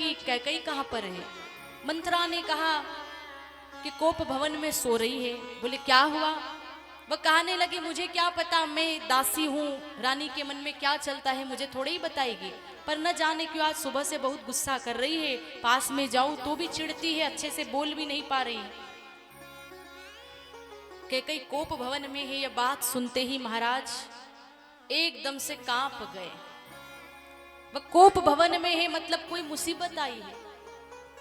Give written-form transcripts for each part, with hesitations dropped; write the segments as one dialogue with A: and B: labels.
A: ठीक, कैकई कहाँ पर है? मंथरा ने कहा कि कोप भवन में सो रही है। बोले क्या हुआ? वह कहने लगी मुझे क्या पता, मैं दासी हूँ, रानी के मन में क्या चलता है मुझे थोड़ी ही बताएगी। पर न जाने क्यों आज सुबह से बहुत गुस्सा कर रही है, पास में जाऊं तो भी चिढ़ती है, अच्छे से बोल भी नहीं पा रही। कैकई कोप भवन में है, यह बात सुनते ही महाराज एकदम से कांप गए। वह कोप भवन में है मतलब कोई मुसीबत आई है।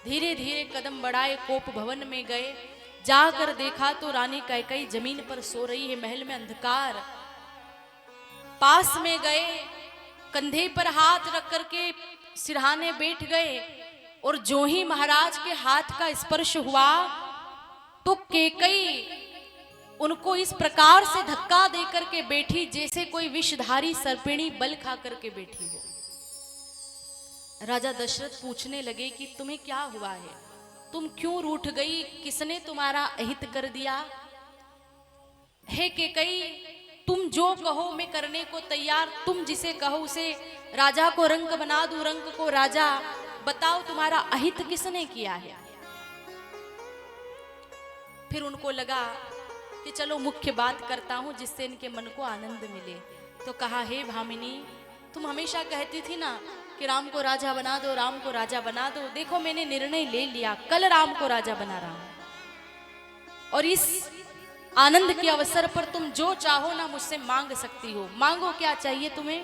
A: धीरे धीरे कदम बढ़ाए कोप भवन में गए, जाकर देखा तो रानी कैकई जमीन पर सो रही है, महल में अंधकार। पास में गए, कंधे पर हाथ रख करके सिरहाने बैठ गए, और जो ही महाराज के हाथ का स्पर्श हुआ तो कैकई उनको इस प्रकार से धक्का देकर के बैठी जैसे कोई विषधारी सर्पिणी बल खा करके बैठी हो। राजा दशरथ पूछने लगे कि तुम्हें क्या हुआ है, तुम क्यों रूठ गई, किसने तुम्हारा अहित कर दिया? हे कैकई, तुम जो कहो मैं करने को तैयार, तुम जिसे कहो उसे, राजा को रंक बना दूं, रंक को राजा। बताओ तुम्हारा अहित किसने किया है? फिर उनको लगा कि चलो मुख्य बात करता हूं जिससे इनके मन को आनंद मिले। तो कहा हे भामिनी, तुम हमेशा कहती थी ना कि राम को राजा बना दो, राम को राजा बना दो। देखो मैंने निर्णय ले लिया, कल राम को राजा बना रहा हूं, और इस आनंद के अवसर पर तुम जो चाहो ना मुझसे मांग सकती हो। मांगो, क्या चाहिए तुम्हें?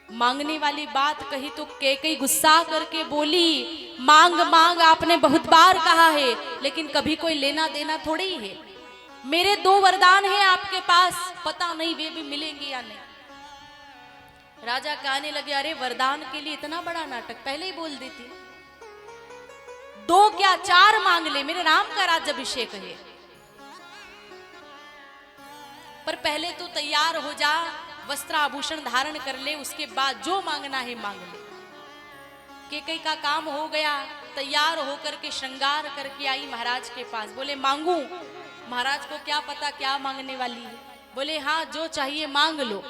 A: मांगने वाली बात कही तो कैकई गुस्सा करके बोली, मांग मांग आपने बहुत बार कहा है, लेकिन कभी कोई लेना देना थोड़ी है। मेरे 2 वरदान हैं आपके पास, पता नहीं वे भी मिलेंगे या नहीं। राजा कहने लगे अरे वरदान के लिए इतना बड़ा नाटक, पहले ही बोल देती। 2 क्या 4 मांग ले, मेरे राम का राज्याभिषेक है, पर पहले तो तैयार हो जा, वस्त्र आभूषण धारण कर ले, उसके बाद जो मांगना है मांग ले। कैकई का काम हो गया, तैयार होकर के श्रृंगार करके आई महाराज के पास। बोले मांगू? महाराज को क्या पता क्या मांगने वाली है। बोले हाँ, जो चाहिए मांग लो,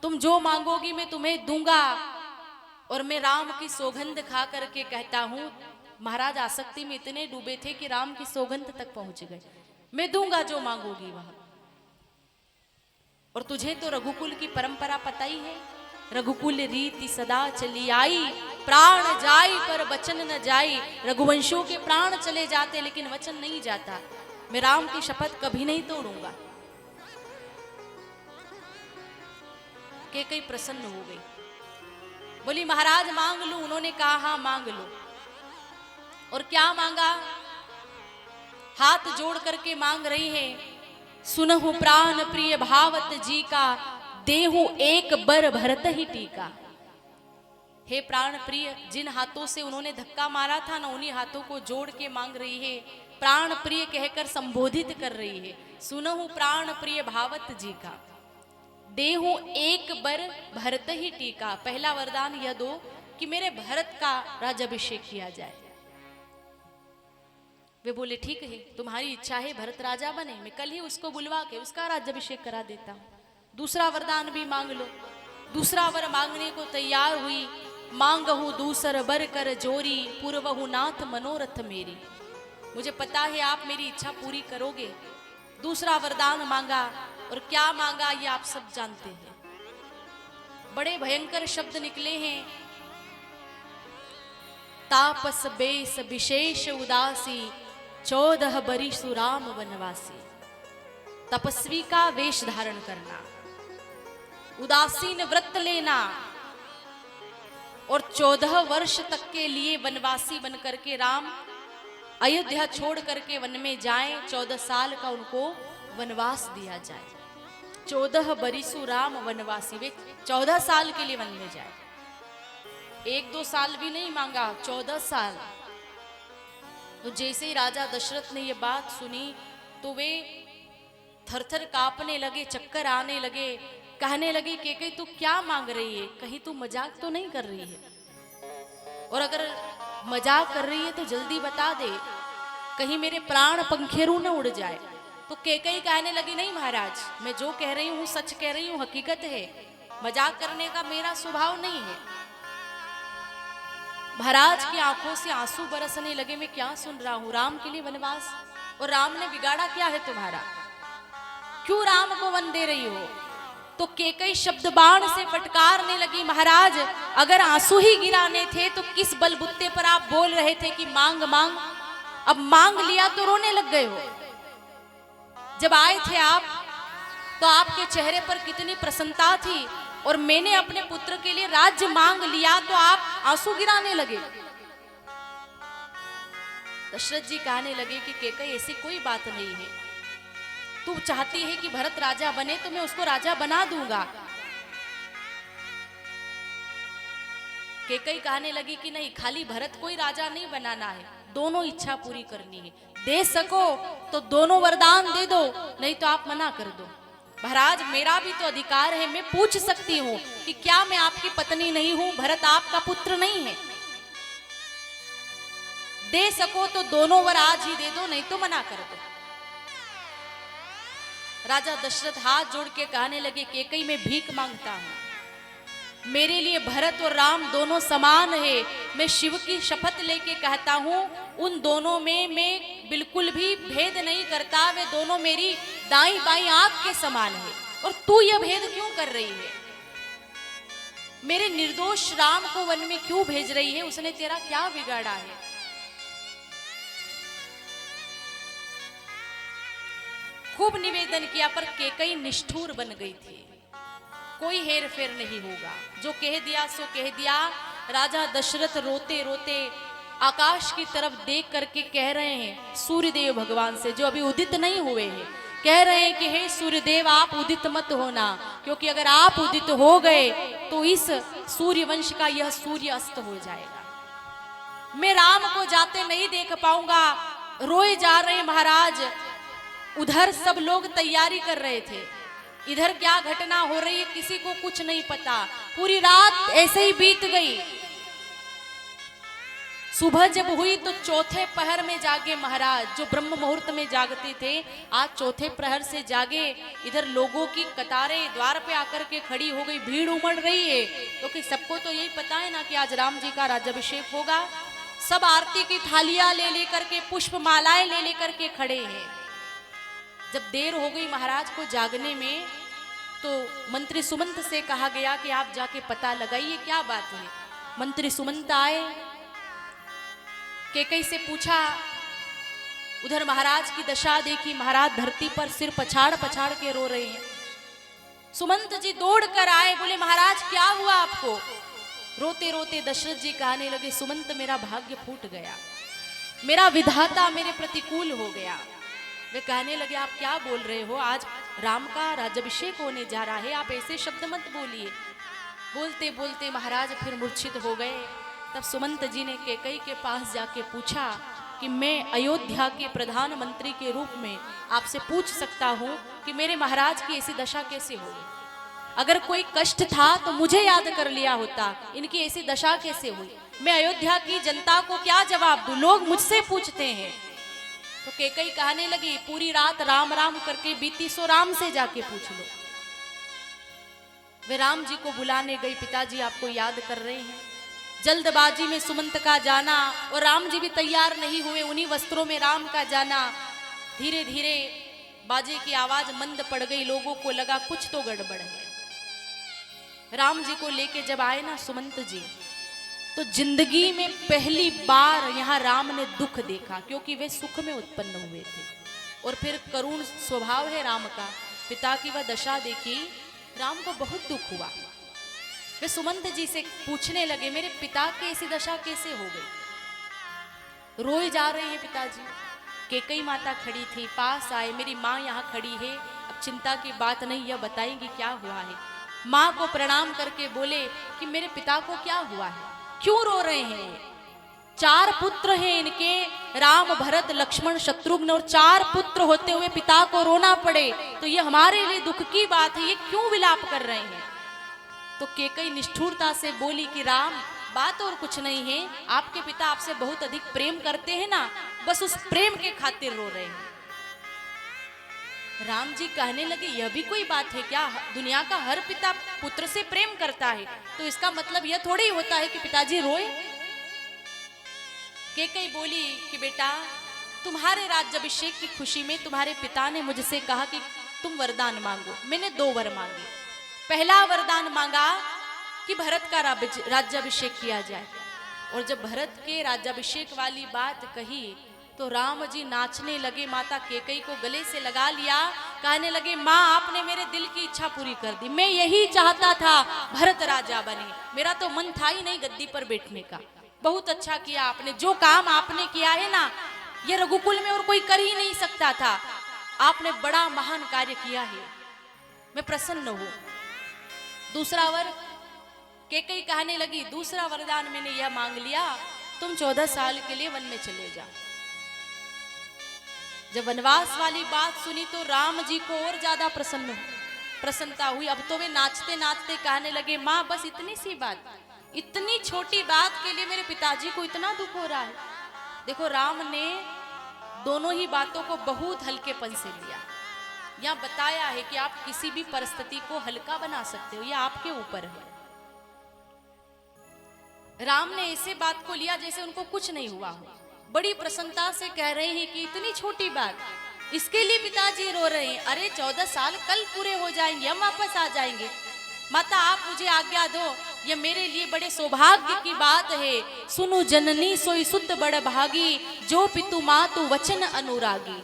A: तुम जो मांगोगी मैं तुम्हें दूंगा। और मैं राम की सौगंध खा करके कहता हूं, महाराज आसक्ति में इतने डूबे थे कि राम की सौगंध तक पहुंच गए। मैं दूंगा जो मांगोगी वह। और तुझे तो रघुकुल की परंपरा पता ही है, रघुकुल रीति सदा चली आई, प्राण जाई पर वचन न जाई। रघुवंशों के प्राण चले जाते लेकिन वचन नहीं जाता। मैं राम की शपथ कभी नहीं तोड़ूंगा। कैकई प्रसन्न हो गई, बोली महाराज मांग लूं? उन्होंने कहा हाँ मांग लो। और क्या मांगा? हाथ जोड़ करके मांग रही है, सुनहु प्राण प्रिय भावत जी का, देहु एक बर भरत ही टीका। हे प्राण प्रिय, जिन हाथों से उन्होंने धक्का मारा था ना, उन्हीं हाथों को जोड़ के मांग रही है, प्राण प्रिय कहकर संबोधित कर रही है। सुनहु प्राण प्रिय भावत जी का, देहु एक बर भरत ही टीका। पहला वरदान यह दो कि मेरे भरत का राज्याभिषेक किया जाए। वे बोले ठीक है, तुम्हारी इच्छा है भरत राजा बने, मैं कल ही उसको बुलवा के उसका राज्याभिषेक करा देता हूं। दूसरा वरदान भी मांग लो। दूसरा वर मांगने को तैयार हुई, मांगहु दूसर बर कर जोरी, पूर्वहु नाथ मनोरथ मेरी। मुझे पता है आप मेरी इच्छा पूरी करोगे। दूसरा वरदान मांगा, और क्या मांगा ये आप सब जानते हैं। बड़े भयंकर शब्द निकले हैं, तापस बेस विशेष उदासी, 14 बरिसु राम वनवासी। तपस्वी का वेश धारण करना, उदासीन व्रत लेना, और 14 वर्ष तक के लिए वनवासी बनकर के राम अयोध्या छोड़ करके वन में जाएं। 14 साल का उनको वनवास दिया जाए। 14 बरिसु राम वनवासी, वे 14 साल के लिए वन में जाए। 1-2 साल भी नहीं मांगा, 14 साल। तो जैसे ही राजा दशरथ ने ये बात सुनी तो वे थरथर कांपने लगे, चक्कर आने लगे, कहने लगे कैकई तू क्या मांग रही है? कहीं तू मजाक तो नहीं कर रही है? और अगर मजाक कर रही है तो जल्दी बता दे, कहीं मेरे प्राण पंखेरु न उड़ जाए। तो कैकई कहने लगी नहीं महाराज, मैं जो कह रही हूँ सच कह रही हूँ, हकीकत है, मजाक करने का मेरा स्वभाव नहीं है। महाराज की आंखों से आंसू बरसने लगे। मैं क्या सुन रहा हूं, राम के लिए वनवास, और राम ने बिगाड़ा क्या है तुम्हारा, क्यों राम को वन दे रही हो। तो केकई शब्द बाण से फटकारने लगी, महाराज अगर आंसू ही गिराने थे तो किस बलबुत्ते पर आप बोल रहे थे कि मांग मांग, अब मांग लिया तो रोने लग गए हो। जब आए थे आप तो आपके चेहरे पर कितनी प्रसन्नता थी, और मैंने अपने पुत्र के लिए राज्य मांग लिया तो आप आंसू गिराने लगे। दशरथ जी कहने लगे कि केकई ऐसी कोई बात नहीं है, तू चाहती है कि भरत राजा बने तो मैं उसको राजा बना दूंगा। केकई कहने लगी कि नहीं, खाली भरत को ही राजा नहीं बनाना है, दोनों इच्छा पूरी करनी है। दे सको तो दोनों वरदान दे दो, नहीं तो आप मना कर दो। महाराज मेरा भी तो अधिकार है, मैं पूछ सकती हूँ कि क्या मैं आपकी पत्नी नहीं हूं, भरत आपका पुत्र नहीं है। दे सको तो दोनों वर आज ही दे दो, नहीं तो मना कर दो। राजा दशरथ हाथ जोड़ के कहने लगे, केकई मैं भीख मांगता हूं, मेरे लिए भरत और राम दोनों समान है। मैं शिव की शपथ लेके कहता हूं, उन दोनों में मैं बिल्कुल भी भेद नहीं करता, वे दोनों मेरी दाई बाई आंख के समान है। और तू यह भेद क्यों कर रही है, मेरे निर्दोष राम को वन में क्यों भेज रही है, उसने तेरा क्या बिगाड़ा है। खूब निवेदन किया पर केकई निष्ठुर बन गई थी, कोई हेर फेर नहीं होगा, जो कह दिया सो कह दिया। राजा दशरथ रोते रोते आकाश की तरफ देख करके कह रहे हैं सूर्यदेव भगवान से, जो अभी उदित नहीं हुए हैं, कह रहे हैं कि हे सूर्यदेव आप उदित मत होना, क्योंकि अगर आप उदित हो गए तो इस सूर्य वंश का यह सूर्य अस्त हो जाएगा, मैं राम को जाते नहीं देख पाऊंगा। रोए जा रहे महाराज, उधर सब लोग तैयारी कर रहे थे, इधर क्या घटना हो रही है किसी को कुछ नहीं पता। पूरी रात ऐसे ही बीत गई। सुबह जब हुई तो चौथे पहर में जागे महाराज, जो ब्रह्म मुहूर्त में जागते थे आज चौथे प्रहर से जागे। इधर लोगों की कतारें द्वार पे आकर के खड़ी हो गई, भीड़ उमड़ रही है, क्योंकि सबको तो यही पता है ना कि आज राम जी का राज्याभिषेक होगा। सब आरती की थालियां ले लेकर के, पुष्प मालाएं ले लेकर के खड़े हैं। जब देर हो गई महाराज को जागने में तो मंत्री सुमंत से कहा गया कि आप जाके पता लगाइए क्या बात है। मंत्री सुमंत आए, केकई से पूछा, उधर महाराज की दशा देखी, महाराज धरती पर सिर पछाड़ पछाड़ के रो रहे हैं। सुमंत जी दौड़ कर आए, बोले महाराज क्या हुआ आपको। रोते रोते दशरथ जी कहने लगे, सुमंत मेरा भाग्य फूट गया, मेरा विधाता मेरे प्रतिकूल हो गया। वे कहने लगे आप क्या बोल रहे हो, आज राम का राज्याभिषेक होने जा रहा है, आप ऐसे शब्द मत बोलिए। बोलते बोलते महाराज फिर मूर्छित हो गए। तब सुमंत जी ने केकई के पास जाके पूछा कि मैं अयोध्या के प्रधानमंत्री के रूप में आपसे पूछ सकता हूँ कि मेरे महाराज की ऐसी दशा कैसे होगी। अगर कोई कष्ट था तो मुझे याद कर लिया होता, इनकी ऐसी दशा कैसे हुई। मैं अयोध्या की जनता को क्या जवाब दूं, लोग मुझसे पूछते हैं। तो केकई कहने लगी पूरी रात राम राम करके बीती, सो राम से जाके पूछ लो। वे राम जी को बुलाने गई, पिताजी आपको याद कर रहे हैं। जल्दबाजी में सुमंत का जाना, और राम जी भी तैयार नहीं हुए, उन्हीं वस्त्रों में राम का जाना। धीरे धीरे बाजे की आवाज मंद पड़ गई, लोगों को लगा कुछ तो गड़बड़ है। राम जी को लेके जब आए ना सुमंत जी, तो जिंदगी में पहली बार यहाँ राम ने दुख देखा, क्योंकि वे सुख में उत्पन्न हुए थे। और फिर करुण स्वभाव है राम का, पिता की वह दशा देखी, राम को बहुत दुख हुआ। वे सुमंत जी से पूछने लगे मेरे पिता की ऐसी दशा कैसे हो गई। रोए जा रहे हैं पिताजी। केकई माता खड़ी थी, पास आए, मेरी माँ यहाँ खड़ी है, अब चिंता की बात नहीं, यह बताएंगी क्या हुआ है। माँ को प्रणाम करके बोले कि मेरे पिता को क्या हुआ है, क्यों रो रहे हैं। 4 पुत्र हैं इनके, राम भरत लक्ष्मण शत्रुघ्न, और 4 पुत्र होते हुए पिता को रोना पड़े तो ये हमारे लिए दुख की बात है, ये क्यों विलाप कर रहे हैं। तो केकई निष्ठुरता से बोली कि राम बात और कुछ नहीं है, आपके पिता आपसे बहुत अधिक प्रेम करते हैं ना, बस उस प्रेम के खातिर रो रहे हैं। राम जी कहने लगे यह भी कोई बात है क्या, दुनिया का हर पिता पुत्र से प्रेम करता है, तो इसका मतलब यह थोड़ी होता है कि पिताजी रोए। कैकेयी बोली कि बेटा, तुम्हारे राज्याभिषेक की खुशी में तुम्हारे पिता ने मुझसे कहा कि तुम वरदान मांगो। मैंने 2 वर मांगे। पहला वरदान मांगा कि भरत का राज्याभिषेक किया जाए, और जब भरत के राज्याभिषेक वाली बात कही तो राम जी नाचने लगे, माता कैकेयी को गले से लगा लिया, कहने लगे, माँ आपने मेरे दिल की इच्छा पूरी कर दी। मैं यही चाहता था भरत राजा बने, मेरा तो मन था ही नहीं गद्दी पर बैठने का। बहुत अच्छा किया आपने, जो काम आपने किया है ना, ये रघुकुल में और कोई कर ही नहीं सकता था। आपने बड़ा महान कार्य किया है, मैं प्रसन्न हूं। दूसरा वर कैकेयी कहने लगी, दूसरा वरदान मैंने यह मांग लिया, तुम 14 साल के लिए वन में चले जाओ। जब वनवास वाली बात सुनी तो राम जी को और ज्यादा प्रसन्नता हुई। अब तो वे नाचते नाचते कहने लगे, माँ बस इतनी सी बात, इतनी छोटी बात के लिए मेरे पिताजी को इतना दुख हो रहा है। देखो, राम ने दोनों ही बातों को बहुत हल्केपन से लिया। यहाँ बताया है कि आप किसी भी परिस्थिति को हल्का बना सकते हो, यह आपके ऊपर है। राम ने ऐसे बात को लिया जैसे उनको कुछ नहीं हुआ हो। बड़ी प्रसन्नता से कह रहे हैं कि इतनी छोटी बात, इसके लिए पिताजी रो रहे हैं। अरे 14 साल कल पूरे हो जाएंगे, हम वापस आ जाएंगे। माता आप मुझे आज्ञा दो, ये मेरे लिए बड़े सौभाग्य की बात है। सुनु जननी सोई सुत बड़ भागी, जो पितु मातु वचन अनुरागी।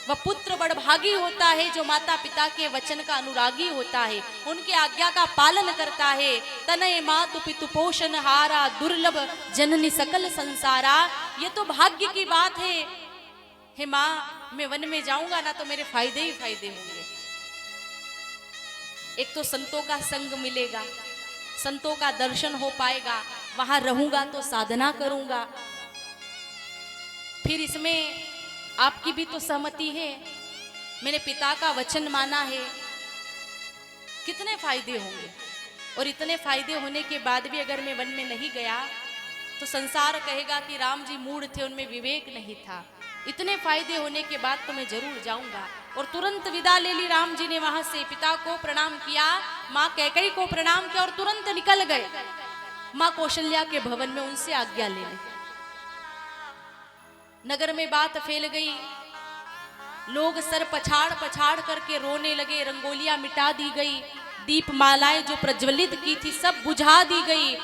A: वह पुत्र बड़भागी होता है जो माता पिता के वचन का अनुरागी होता है, उनके आज्ञा का पालन करता है। तनय मातु पितु पोषण हारा, दुर्लभ जननी सकल संसारा। ये तो भाग्य की बात है। हे माँ, मैं वन में जाऊंगा ना तो मेरे फायदे ही फायदे होंगे। एक तो संतों का संग मिलेगा, संतों का दर्शन हो पाएगा, वहां रहूंगा तो साधना करूंगा। फिर इसमें आपकी भी तो सहमति है, मैंने पिता का वचन माना है, कितने फायदे होंगे। और इतने फायदे होने के बाद भी अगर मैं वन में नहीं गया तो संसार कहेगा कि राम जी मूढ़ थे, उनमें विवेक नहीं था। इतने फायदे होने के बाद तो मैं जरूर जाऊंगा। और तुरंत विदा ले ली राम जी ने वहां से। पिता को प्रणाम किया, माँ कैकेयी को प्रणाम किया और तुरंत निकल गए माँ कौशल्या के भवन में उनसे आज्ञा लेने। नगर में बात फैल गई, लोग सर पछाड़ पछाड़ करके रोने लगे। रंगोलियां मिटा दी गई, दीप मालाएं जो प्रज्वलित की थी सब बुझा दी गई,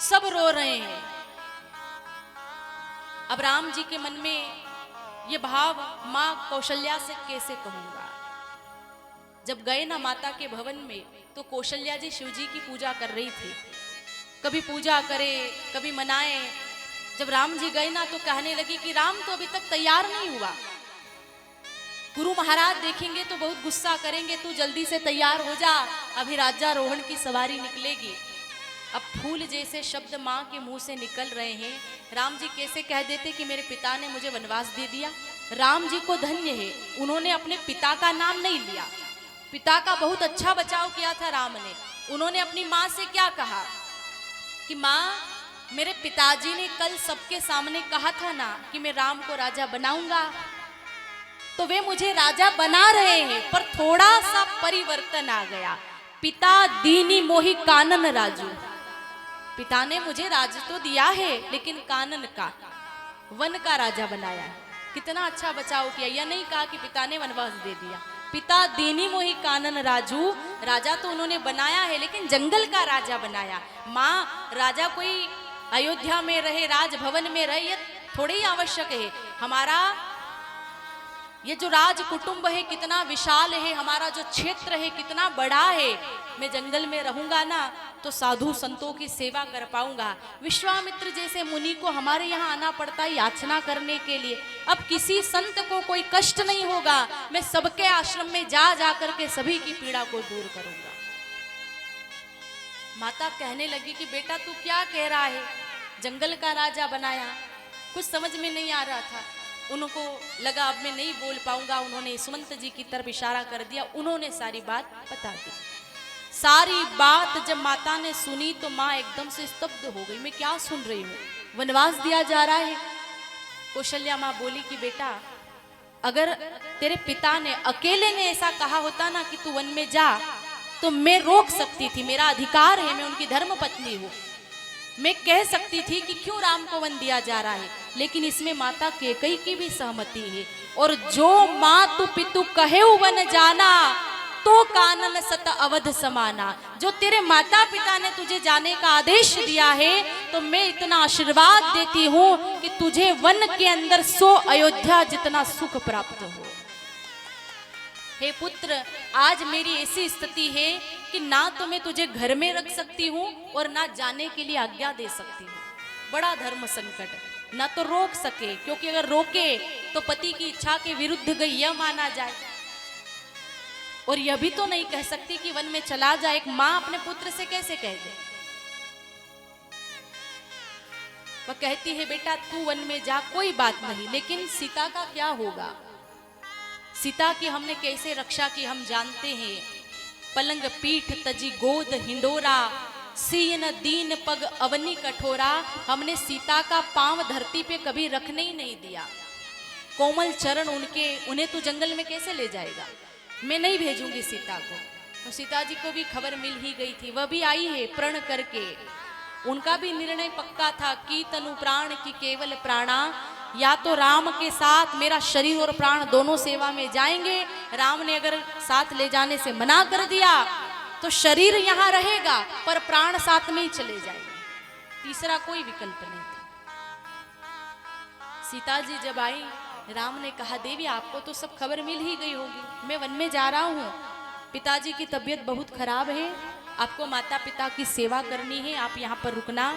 A: सब रो रहे हैं। अब राम जी के मन में ये भाव, मां कौशल्या से कैसे कहूंगा। जब गए ना माता के भवन में तो कौशल्या जी शिव जी की पूजा कर रही थी, कभी पूजा करे कभी मनाए। जब राम जी गए ना तो कहने लगी कि राम तो अभी तक तैयार नहीं हुआ, गुरु महाराज देखेंगे तो बहुत गुस्सा करेंगे, तू जल्दी से तैयार हो जा, अभी राज्यारोहण की सवारी निकलेगी। अब फूल जैसे शब्द माँ के मुंह से निकल रहे हैं। राम जी कैसे कह देते कि मेरे पिता ने मुझे वनवास दे दिया। राम जी को धन्य है, उन्होंने अपने पिता का नाम नहीं लिया, पिता का बहुत अच्छा बचाव किया था राम ने। उन्होंने अपनी माँ से क्या कहा कि माँ, मेरे पिताजी ने कल सबके सामने कहा था ना कि मैं राम को राजा बनाऊंगा, तो वे मुझे राजा बना रहे हैं, पर थोड़ा सा परिवर्तन आ गया। पिता दीनी मोहि कानन राजू। पिता ने मुझे राज तो दिया है लेकिन कानन का, वन का राजा बनाया। कितना अच्छा बचाव किया। यह नहीं कहा कि पिता ने वनवास दे दिया। पिता दीनी मोहि कानन राजू, राजा तो उन्होंने बनाया है लेकिन जंगल का राजा बनाया। माँ, राजा कोई अयोध्या में रहे, राजभवन में रहे, ये थोड़ी ही आवश्यक है। हमारा ये जो राज कुटुंब है कितना विशाल है, हमारा जो क्षेत्र है कितना बड़ा है। मैं जंगल में रहूंगा ना तो साधु संतों की सेवा कर पाऊंगा। विश्वामित्र जैसे मुनि को हमारे यहाँ आना पड़ता है याचना करने के लिए। अब किसी संत को कोई कष्ट नहीं होगा, मैं सबके आश्रम में जा जा करके सभी की पीड़ा को दूर करूंगा। माता कहने लगी कि बेटा तू क्या कह रहा है, जंगल का राजा बनाया। कुछ समझ में नहीं आ रहा था, उनको लगा अब मैं नहीं बोल पाऊंगा। उन्होंने सुमंत जी की तरफ इशारा कर दिया, उन्होंने सारी बात बता दी। सारी बात जब माता ने सुनी तो माँ एकदम से स्तब्ध हो गई। मैं क्या सुन रही हूँ, वनवास दिया जा रहा है। कौशल्या माँ बोली कि बेटा, अगर तेरे पिता ने अकेले ने ऐसा कहा होता ना कि तू वन में जा, तो मैं रोक सकती थी, मेरा अधिकार है, मैं उनकी धर्म पत्नी हूँ। मैं कह सकती थी कि क्यों राम को वन दिया जा रहा है, लेकिन इसमें माता कैकेयी की भी सहमति है। और जो मातु पितु कहे वन जाना, तो कानन सत अवध समाना। जो तेरे माता पिता ने तुझे जाने का आदेश दिया है, तो मैं इतना आशीर्वाद देती हूँ कि तुझे वन के अंदर 100 अयोध्या जितना सुख प्राप्त हो। हे पुत्र, आज मेरी ऐसी स्थिति है कि ना तो मैं तुझे घर में रख सकती हूँ और ना जाने के लिए आज्ञा दे सकती हूँ। बड़ा धर्म संकट, ना तो रोक सके, क्योंकि अगर रोके तो पति की इच्छा के विरुद्ध गई यह माना जाए, और यह भी तो नहीं कह सकती कि वन में चला जाए। एक माँ अपने पुत्र से कैसे कह दे? वह कहती है बेटा तू वन में जा, कोई बात नहीं, लेकिन सीता का क्या होगा? सीता की हमने कैसे रक्षा की हम जानते हैं। पलंग पीठ तजी गोद हिंडोरा, सीन दीन पग अवनी कठोरा। हमने सीता का पांव धरती पे कभी रखने ही नहीं दिया। कोमल चरण उन्हें तू जंगल में कैसे ले जाएगा? मैं नहीं भेजूंगी सीता को। तो सीता जी को भी खबर मिल ही गई थी, वह भी आई है प्रण करके। उनका भी निर्णय पक्का था कि तनु प्राण की केवल प्राणा, या तो राम के साथ मेरा शरीर और प्राण दोनों सेवा में जाएंगे। राम ने अगर साथ ले जाने से मना कर दिया तो शरीर यहाँ रहेगा पर प्राण साथ में ही चले जाएंगे, तीसरा कोई विकल्प नहीं था। सीता जी जब आई, राम ने कहा देवी आपको तो सब खबर मिल ही गई होगी, मैं वन में जा रहा हूँ, पिताजी की तबीयत बहुत खराब है, आपको माता पिता की सेवा करनी है, आप यहाँ पर रुकना।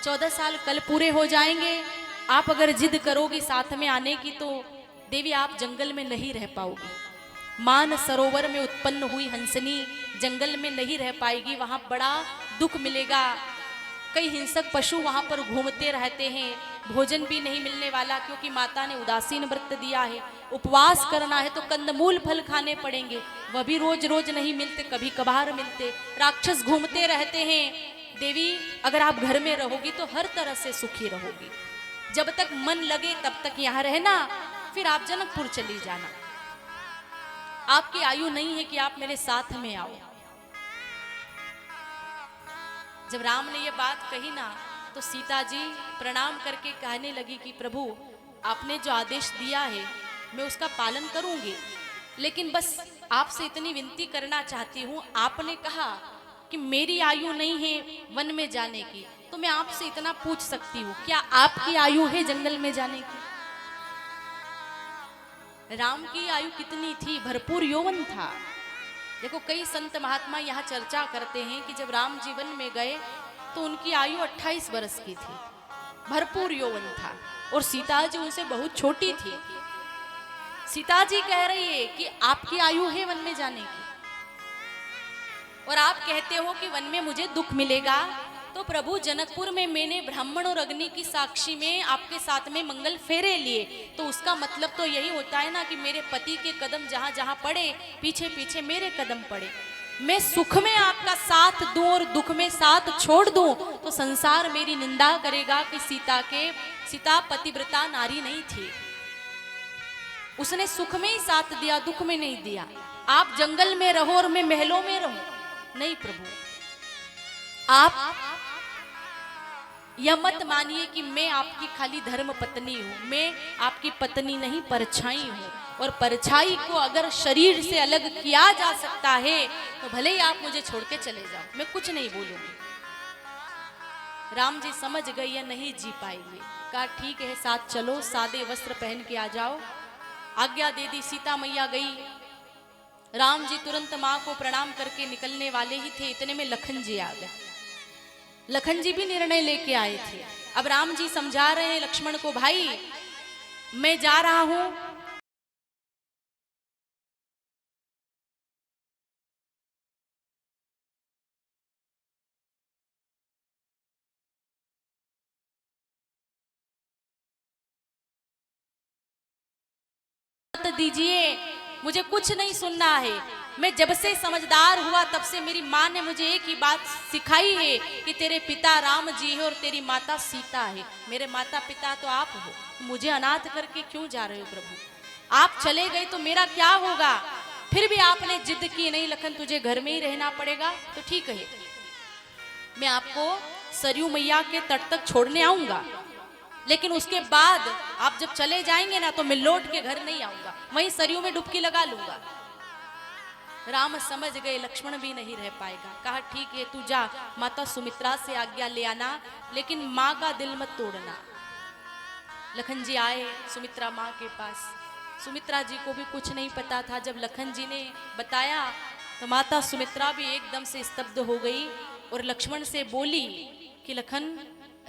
A: 14 साल कल पूरे हो जाएंगे, आप अगर जिद करोगी साथ में आने की तो देवी आप जंगल में नहीं रह पाओगी। मान सरोवर में उत्पन्न हुई हंसनी जंगल में नहीं रह पाएगी, वहां बड़ा दुख मिलेगा। कई हिंसक पशु वहां पर घूमते रहते हैं, भोजन भी नहीं मिलने वाला, क्योंकि माता ने उदासीन व्रत दिया है। उपवास करना है तो कंदमूल फल खाने पड़ेंगे, वह भी रोज रोज नहीं मिलते, कभी कभार मिलते। राक्षस घूमते रहते हैं। देवी अगर आप घर में रहोगी तो हर तरह से सुखी रहोगी, जब तक मन लगे तब तक यहाँ रहना, फिर आप जनकपुर चली जाना। आपकी आयु नहीं है कि आप मेरे साथ में आओ। जब राम ने ये बात कही ना, तो सीता जी प्रणाम करके कहने लगी कि प्रभु आपने जो आदेश दिया है मैं उसका पालन करूंगी, लेकिन बस आपसे इतनी विनती करना चाहती हूँ। आपने कहा कि मेरी आयु नहीं है वन में जाने की, तो मैं आपसे इतना पूछ सकती हूँ, क्या आपकी आयु है जंगल में जाने की? राम की आयु कितनी थी? भरपूर यौवन था। देखो कई संत महात्मा यहाँ चर्चा करते हैं कि जब राम जीवन में गए तो उनकी आयु 28 वर्ष की थी, भरपूर यौवन था, और सीता जी उनसे बहुत छोटी थी। सीता जी कह रही है कि आपकी आयु है वन में जाने की, और आप कहते हो कि वन में मुझे दुख मिलेगा। तो प्रभु जनकपुर में मैंने ब्राह्मण और अग्नि की साक्षी में आपके साथ में मंगल फेरे लिए, तो उसका मतलब तो यही होता है ना कि मेरे पति के कदम जहां जहां पड़े पीछे पीछे मेरे कदम पड़े। मैं सुख में आपका साथ दूं और दुख में साथ छोड़ दूं तो संसार मेरी निंदा करेगा कि सीता पतिव्रता नारी नहीं थी, उसने सुख में ही साथ दिया, दुख में नहीं दिया। आप जंगल में रहो और मैं महलों में रहूं, नहीं प्रभु, आप यह मत मानिए कि मैं आपकी खाली धर्म पत्नी हूं, मैं आपकी पत्नी नहीं परछाई हूं, और परछाई को अगर शरीर से अलग किया जा सकता है तो भले ही आप मुझे छोड़ के चले जाओ, मैं कुछ नहीं बोलूंगी। राम जी समझ गए या नहीं जी पाएंगे, कहा ठीक है साथ चलो, सादे वस्त्र पहन के आ जाओ। आज्ञा दे दी, सीता मैया गई। राम जी तुरंत माँ को प्रणाम करके निकलने वाले ही थे, इतने में लखन जी आ गए। लखन जी भी निर्णय लेके आए थे। अब राम जी समझा रहे हैं लक्ष्मण को, भाई मैं जा रहा हूं, दीजिए, मुझे कुछ नहीं सुनना है। मैं जब से समझदार हुआ तब से मेरी माँ ने मुझे एक ही बात सिखाई है कि तेरे पिता राम जी है और तेरी माता सीता है। मेरे माता पिता तो आप हो, मुझे अनाथ करके क्यों जा रहे हो प्रभु? आप चले गए तो मेरा क्या होगा? फिर भी आपने जिद की, नहीं लखन तुझे घर में ही रहना पड़ेगा, तो ठीक है मैं आपको सरयू मैया के तट तक छोड़ने आऊंगा, लेकिन उसके बाद आप जब चले जाएंगे ना तो मैं लौट के घर नहीं आऊंगा, वहीं सरयू में डुबकी लगा लूंगा। राम समझ गए लक्ष्मण भी नहीं रह पाएगा। कहा ठीक है, तू जा, माता सुमित्रा से आज्ञा ले आना, लेकिन माँ का दिल मत तोड़ना। लखन जी आए सुमित्रा माँ के पास। सुमित्रा जी को भी कुछ नहीं पता था। जब लखन जी ने बताया तो माता सुमित्रा भी एकदम से स्तब्ध हो गई और लक्ष्मण से बोली कि लखन,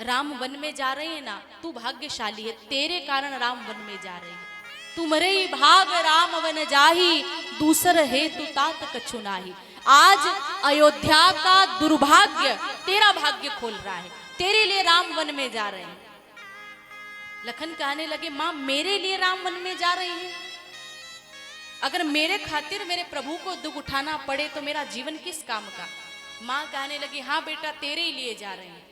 A: राम वन में जा रहे हैं ना, तू भाग्यशाली है, तेरे कारण राम वन में जा रहे हैं। तुम्हारे ही भाग राम वन जाही, दूसर है तू तात कछु नाही। आज अयोध्या का दुर्भाग्य तेरा भाग्य खोल रहा है, तेरे लिए राम वन में जा रहे हैं। लखन कहने लगे, मां मेरे लिए राम वन में जा रहे हैं? अगर मेरे खातिर मेरे प्रभु को दुख उठाना पड़े तो मेरा जीवन किस काम का? मां कहने लगी, हाँ बेटा तेरे ही लिए जा रहे हैं।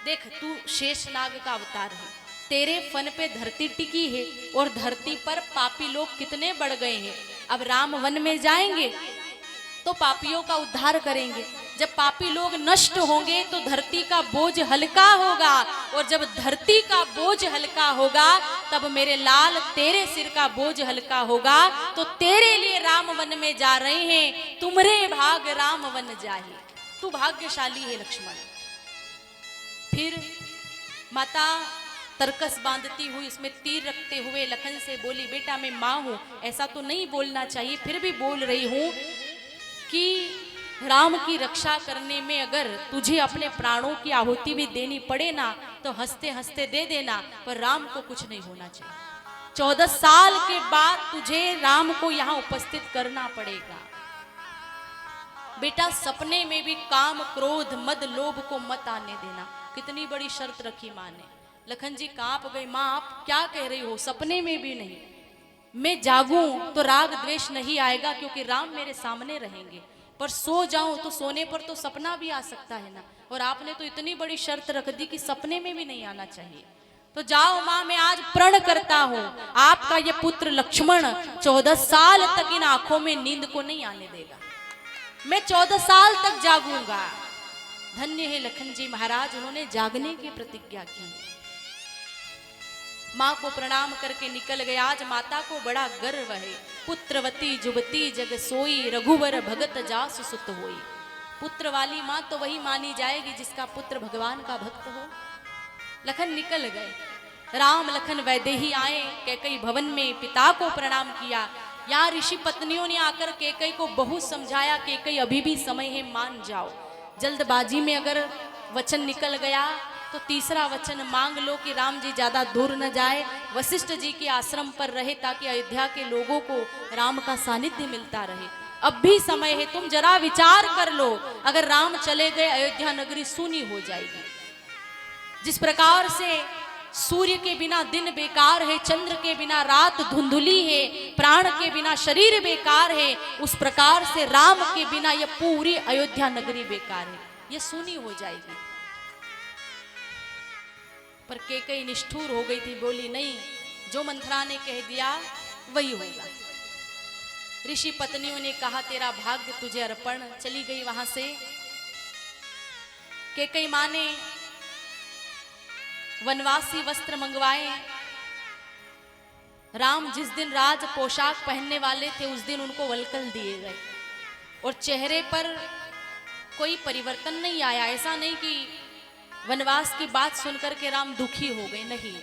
A: देख तू शेषनाग का अवतार है, तेरे फन पे धरती टिकी है और धरती पर पापी लोग कितने बढ़ गए हैं। अब राम वन में जाएंगे तो पापियों का उद्धार करेंगे। जब पापी लोग नष्ट होंगे तो धरती का बोझ हल्का होगा, और जब धरती का बोझ हल्का होगा तब मेरे लाल तेरे सिर का बोझ हल्का होगा। तो तेरे लिए राम वन में जा रहे हैं, तुम्हारे भाग राम वन जाही। तू भाग्यशाली है लक्ष्मण। फिर माता तरकस बांधती हुई उसमें तीर रखते हुए लखन से बोली, बेटा मैं माँ हूं, ऐसा तो नहीं बोलना चाहिए, फिर भी बोल रही हूं कि राम की रक्षा करने में अगर तुझे अपने प्राणों की आहुति भी देनी पड़े ना तो हंसते हंसते दे देना, पर राम को कुछ नहीं होना चाहिए। 14 साल के बाद तुझे राम को यहाँ उपस्थित करना पड़ेगा। बेटा सपने में भी काम क्रोध मद लोभ को मत आने देना। कितनी बड़ी शर्त रखी माँ ने। लखन जी कांप गए, माँ आप क्या कह रही हो? सपने में भी नहीं। मैं जागूं तो राग द्वेष नहीं आएगा क्योंकि राम मेरे सामने रहेंगे, पर सो जाऊं तो सोने पर तो सपना भी आ सकता है ना। और आपने तो इतनी बड़ी शर्त रख दी कि सपने में भी नहीं आना चाहिए। तो जाओ माँ, मैं आज प्रण करता हूं आपका ये पुत्र लक्ष्मण 14 साल तक इन आंखों में नींद को नहीं आने देगा। मैं 14 साल तक जागूंगा। धन्य है लखन जी महाराज, उन्होंने जागने की प्रतिज्ञा की। माँ को प्रणाम करके निकल गया। आज माता को बड़ा गर्व है। पुत्रवती जुबती जग सोई, रघुवर भगत जासु सुत होई। पुत्र वाली माँ तो वही मानी जाएगी जिसका पुत्र भगवान का भक्त हो। लखन निकल गए। राम लखन वैदेही आए कैकई भवन में, पिता को प्रणाम किया। यहाँ ऋषि पत्नियों ने आकर कैकई को बहुत समझाया, कैकई अभी भी समय है, मान जाओ। जल्दबाजी में अगर वचन निकल गया तो तीसरा वचन मांग लो कि राम जी ज्यादा दूर न जाए, वशिष्ठ जी के आश्रम पर रहे ताकि अयोध्या के लोगों को राम का सानिध्य मिलता रहे। अब भी समय है, तुम जरा विचार कर लो, अगर राम चले गए अयोध्या नगरी सूनी हो जाएगी। जिस प्रकार से सूर्य के बिना दिन बेकार है, चंद्र के बिना रात धुंधुली है, प्राण के बिना शरीर बेकार है, उस प्रकार से राम के बिना यह पूरी अयोध्या नगरी बेकार है, यह सूनी हो जाएगी। पर कैकई निष्ठुर हो गई थी, बोली नहीं, जो मंथरा ने कह दिया वही होगा। ऋषि पत्नियों ने कहा तेरा भाग्य तुझे अर्पण। चली गई वहां से। कैकई मां ने वनवासी वस्त्र मंगवाए। राम जिस दिन राज पोशाक पहनने वाले थे उस दिन उनको वल्कल दिए गए और चेहरे पर कोई परिवर्तन नहीं आया। ऐसा नहीं कि वनवास की बात सुनकर के राम दुखी हो गए, नहीं,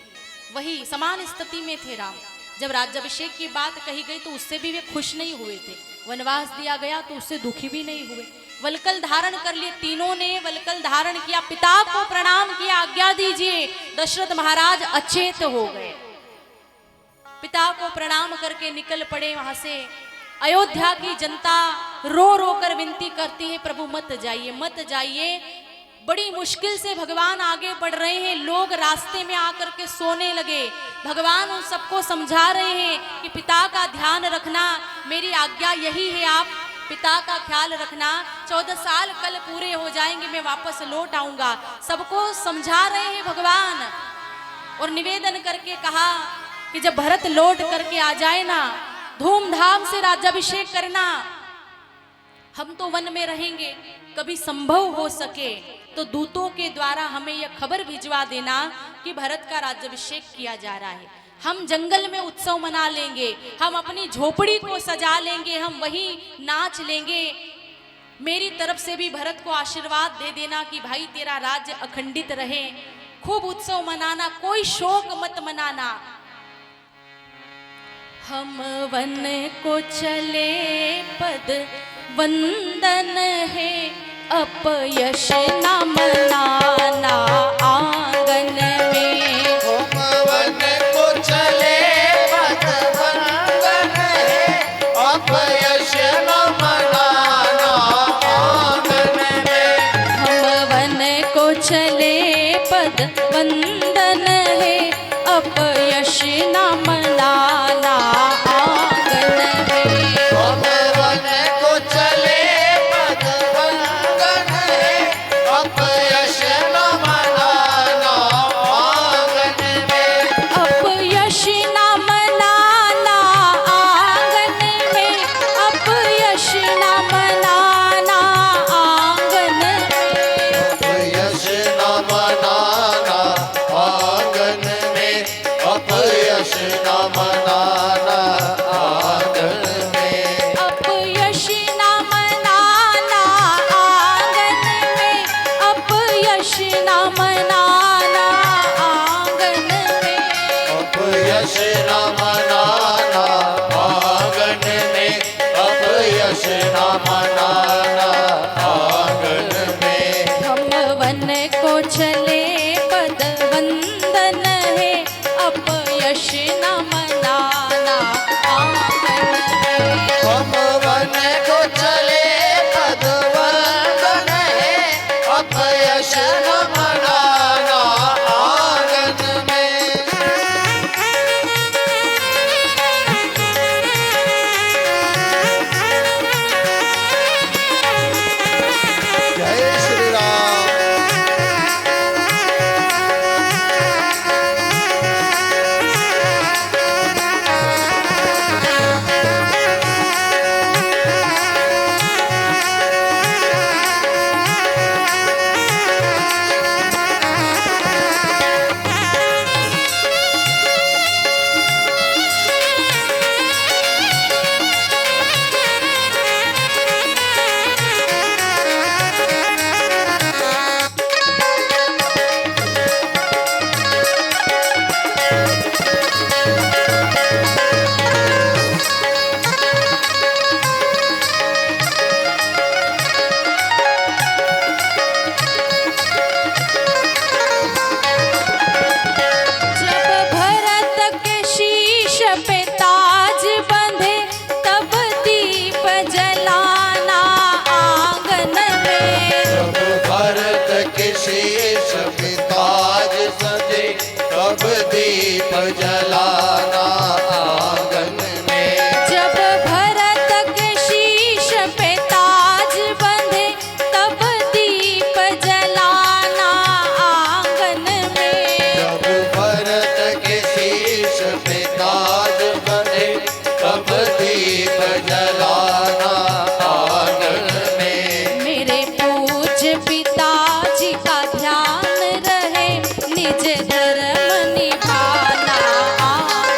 A: वही समान स्थिति में थे राम। जब राज्याभिषेक की बात कही गई तो उससे भी वे खुश नहीं हुए थे। वनवास दिया गया तो उससे दुखी भी नहीं हुए। वल्कल धारण कर लिए, तीनों ने वल्कल धारण किया, पिता को प्रणाम किया, आज्ञा दीजिए। दशरथ महाराज अचेत हो गए। पिता को प्रणाम करके निकल पड़े वहां से। अयोध्या की जनता रो रो कर विनती करती है, प्रभु मत जाइए, मत जाइए। बड़ी मुश्किल से भगवान आगे बढ़ रहे हैं। लोग रास्ते में आकर के सोने लगे। भगवान उन सबको समझा रहे हैं कि पिता का ध्यान रखना, मेरी आज्ञा यही है, आप पिता का ख्याल रखना। 14 साल कल पूरे हो जाएंगे, मैं वापस लौट आऊंगा। सबको समझा रहे हैं भगवान। और निवेदन करके कहा कि जब भरत लौट करके आ जाए ना, धूमधाम से राज्याभिषेक करना। हम तो वन में रहेंगे, कभी संभव हो सके तो दूतों के द्वारा हमें यह खबर भिजवा देना कि भरत का राज्याभिषेक किया जा रहा है। हम जंगल में उत्सव मना लेंगे, हम अपनी झोपड़ी को सजा लेंगे, हम वहीं नाच लेंगे। मेरी तरफ से भी भरत को आशीर्वाद दे देना कि भाई तेरा राज्य अखंडित रहे। खूब उत्सव मनाना, कोई शोक मत मनाना। हम वन को चले पद वंदन है, अपयश न मनाना आंगन में।
B: हम वन को चले पद वंदन है, अपयश न मनाना आंगन में।
A: हम वन को चले पद वंदन है, अपयश न मनाना आंगन में।
B: हम वन को चले पद वंदन है, अपयश न मनाना आंगन में।
A: अपयश न मनाना आंगन में, अपयश न मनाना आंगन में।
B: अपयश न मनाना आंगन में, अपयश न मनाना आंगन में।
A: अपयश न मनाना आंगन में, अपयश न मनाना आंगन में।
B: अपयश न मनाना आंगन में, अपयश न मनाना आंगन में।
A: हम वन को चले पद वंदन है, अपयश न मनाना आंगन में।
B: हम वन को चले पद वंदन है, अपयश न मनाना आंगन में। जय श्री राम।
A: जब भरत के शीश पे ताज बंधे, तब दीप जलाना आंगन में।
B: जब भरत के शीश पे ताज सजे, तब दीप जलाना आंगन में।
A: जब भरत के शीश पे ताज बंधे, तब दीप जलाना आंगन में।
B: जब भरत के शीश पे ताज बंधे, तब दीप जलाना आंगन में।
A: मेरे पूज्य पिताजी का ध्यान रहे, निज धर्म निभाना आंगन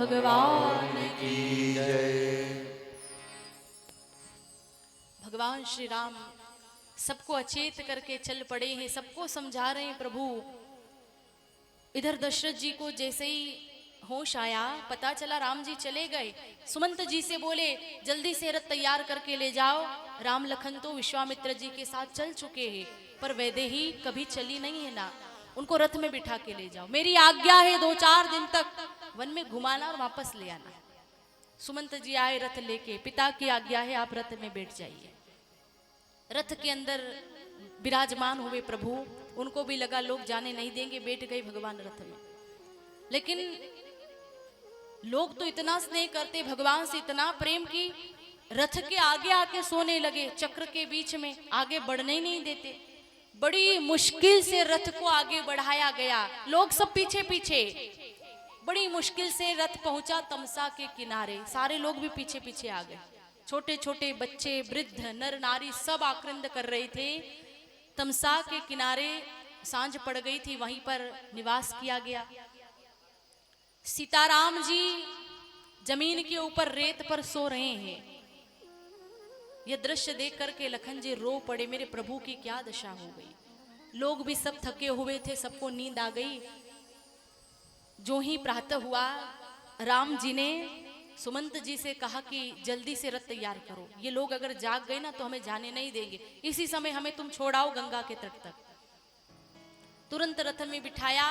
A: भगवान
B: की जय।
A: भगवान श्री राम सबको अचेत करके चल पड़े हैं, सबको समझा रहे हैं प्रभु। इधर दशरथ जी को जैसे ही होश आया, पता चला राम जी चले गए, सुमंत जी से बोले जल्दी से रथ तैयार करके ले जाओ। राम लखन तो विश्वामित्र जी के साथ चल चुके हैं, पर वैदेही कभी चली नहीं है ना, उनको रथ में बिठा के ले जाओ। मेरी आज्ञा है 2-4 दिन तक वन में घुमाना और वापस ले आना। सुमंत जी आए रथ लेके, पिता की आज्ञा है आप रथ में बैठ जाइए। रथ के अंदर विराजमान हुए प्रभु, उनको भी लगा लोग जाने नहीं देंगे, बैठ गए भगवान रथ में। लेकिन लोग तो इतना स्नेह करते भगवान से, इतना प्रेम की रथ के आगे आके सोने लगे, चक्र के बीच में आगे बढ़ने ही नहीं देते। बड़ी मुश्किल से रथ को आगे बढ़ाया गया, लोग सब पीछे पीछे। बड़ी मुश्किल से रथ पहुंचा तमसा के किनारे, सारे लोग भी पीछे पीछे आ गए। छोटे छोटे बच्चे, वृद्ध, नर नारी सब आक्रंद कर रहे थे। तमसा के किनारे सांझ पड़ गई थी, वहीं पर निवास किया गया। सीताराम जी जमीन के ऊपर रेत पर सो रहे हैं। यह दृश्य देख करके लखन जी रो पड़े, मेरे प्रभु की क्या दशा हो गई। लोग भी सब थके हुए थे, सबको नींद आ गई। जो ही प्रातः हुआ, राम जी ने सुमंत जी से कहा कि जल्दी से रथ तैयार करो, ये लोग अगर जाग गए ना तो हमें जाने नहीं देंगे, इसी समय हमें तुम छोड़ाओ गंगा के तट तक। तुरंत रथ में बिठाया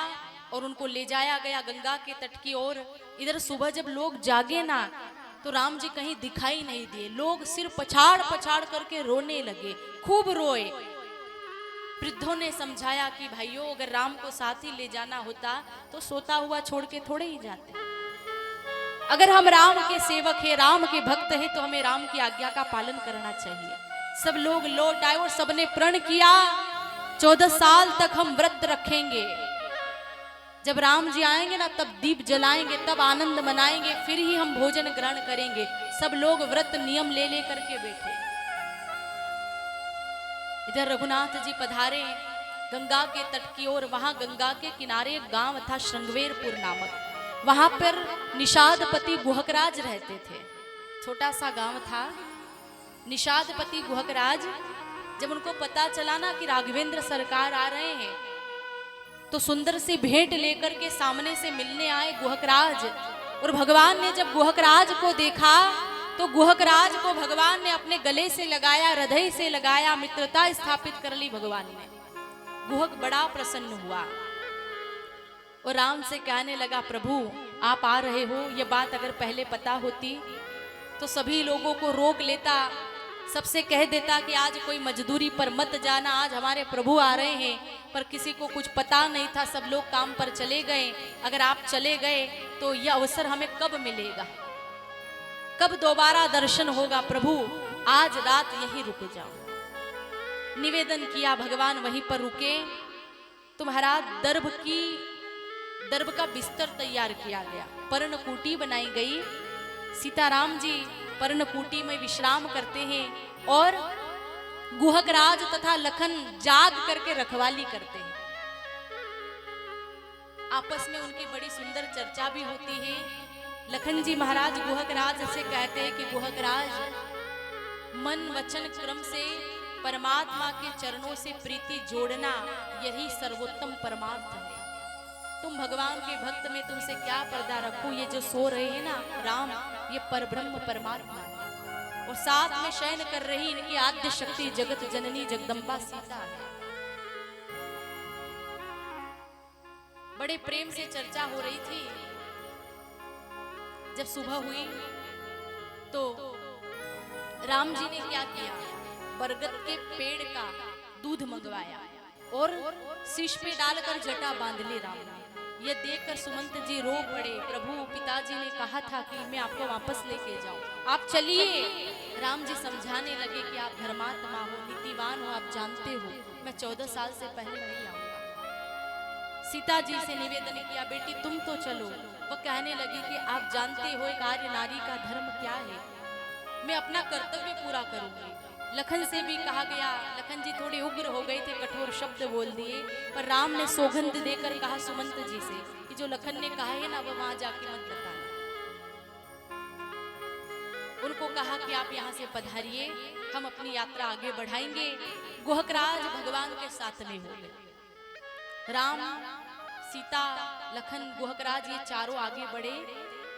A: और उनको ले जाया गया गंगा के तट की ओर। इधर सुबह जब लोग जागे ना तो राम जी कहीं दिखाई नहीं दिए। लोग सिर पछाड़ पछाड़ करके रोने लगे, खूब रोए। वृद्धों ने समझाया कि भाइयों अगर राम को साथ ही ले जाना होता तो सोता हुआ छोड़ के थोड़े ही जाते। अगर हम राम के सेवक हैं, राम के भक्त हैं, तो हमें राम की आज्ञा का पालन करना चाहिए। सब लोग लौट आए और सबने प्रण किया 14 साल तक हम व्रत रखेंगे। जब राम जी आएंगे ना तब दीप जलाएंगे, तब आनंद मनाएंगे, फिर ही हम भोजन ग्रहण करेंगे। सब लोग व्रत नियम ले ले करके बैठे। इधर रघुनाथ जी पधारे गंगा के तट की ओर। वहां गंगा के किनारे एक गांव था श्रृंगवेरपुर नामक। वहां पर निषादपति गुहकराज रहते थे। छोटा सा गांव था। निषादपति गुहकराज जब उनको पता चला ना कि राघवेंद्र सरकार आ रहे हैं तो सुंदर सी भेंट लेकर के सामने से मिलने आए गुहकराज। और भगवान ने जब गुहकराज को देखा तो गुहकराज को भगवान ने अपने गले से लगाया, हृदय से लगाया, मित्रता स्थापित कर ली भगवान ने। गुहक बड़ा प्रसन्न हुआ और राम से कहने लगा, प्रभु आप आ रहे हो, ये बात अगर पहले पता होती तो सभी लोगों को रोक लेता, सबसे कह देता कि आज कोई मजदूरी पर मत जाना, आज हमारे प्रभु आ रहे हैं। पर किसी को कुछ पता नहीं था, सब लोग काम पर चले गए। अगर आप चले गए तो यह अवसर हमें कब मिलेगा, कब दोबारा दर्शन होगा। प्रभु आज रात यहीं रुक जाओ। निवेदन किया, भगवान वहीं पर रुके। तुम्हारा दर्भ का बिस्तर तैयार किया गया, पर्णकुटी बनाई गई। सीताराम जी पर्णकुटी में विश्राम करते हैं और गुहकराज तथा लखन जाग करके रखवाली करते हैं। आपस में उनकी बड़ी सुंदर चर्चा भी होती है। लखन जी महाराज गुहकराज से कहते हैं कि गुहकराज, मन वचन क्रम से परमात्मा के चरणों से प्रीति जोड़ना यही सर्वोत्तम परमार्थ है। तुम भगवान के भक्त में तुमसे क्या पर्दा रखो, ये जो सो रहे हैं ना राम, ये परब्रह्म परमात्मा है। और साथ में शयन कर रही इनकी आद्य शक्ति जगत जननी जगदम्बा सीता है। बड़े प्रेम से चर्चा हो रही थी। जब सुबह हुई तो राम जी ने क्या किया, बरगद के पेड़ का दूध मंगवाया और शीश पे डालकर जटा बांध ली राम ने। यह देखकर सुमंत जी रो पड़े। प्रभु पिताजी ने कहा था कि मैं आपको वापस लेके जाऊं, आप चलिए। राम जी समझाने लगे कि आप धर्मात्मा हो, नीतिवान हो, आप जानते हो मैं 14 साल से पहले नहीं आऊंगा। सीता जी से निवेदन किया, बेटी तुम तो चलो। वो कहने लगी कि आप जानते हो एक आर्य नारी का धर्म क्या है, मैं अपना कर्तव्य पूरा करूंगी। लखन से भी कहा गया, लखन जी थोड़े उग्र हो गए थे, कठोर शब्द बोल दिए, पर राम ने सौगंध देकर कहा सुमंत जी से कि जो लखन ने कहा है ना वो वहां जाके मत बताना। उनको कहा कि आप यहाँ से पधारिए, हम अपनी यात्रा आगे बढ़ाएंगे। गुहकराज भगवान के साथ में हो गए। राम, सीता, लखन, गुहकराज ये चारों आगे बढ़े।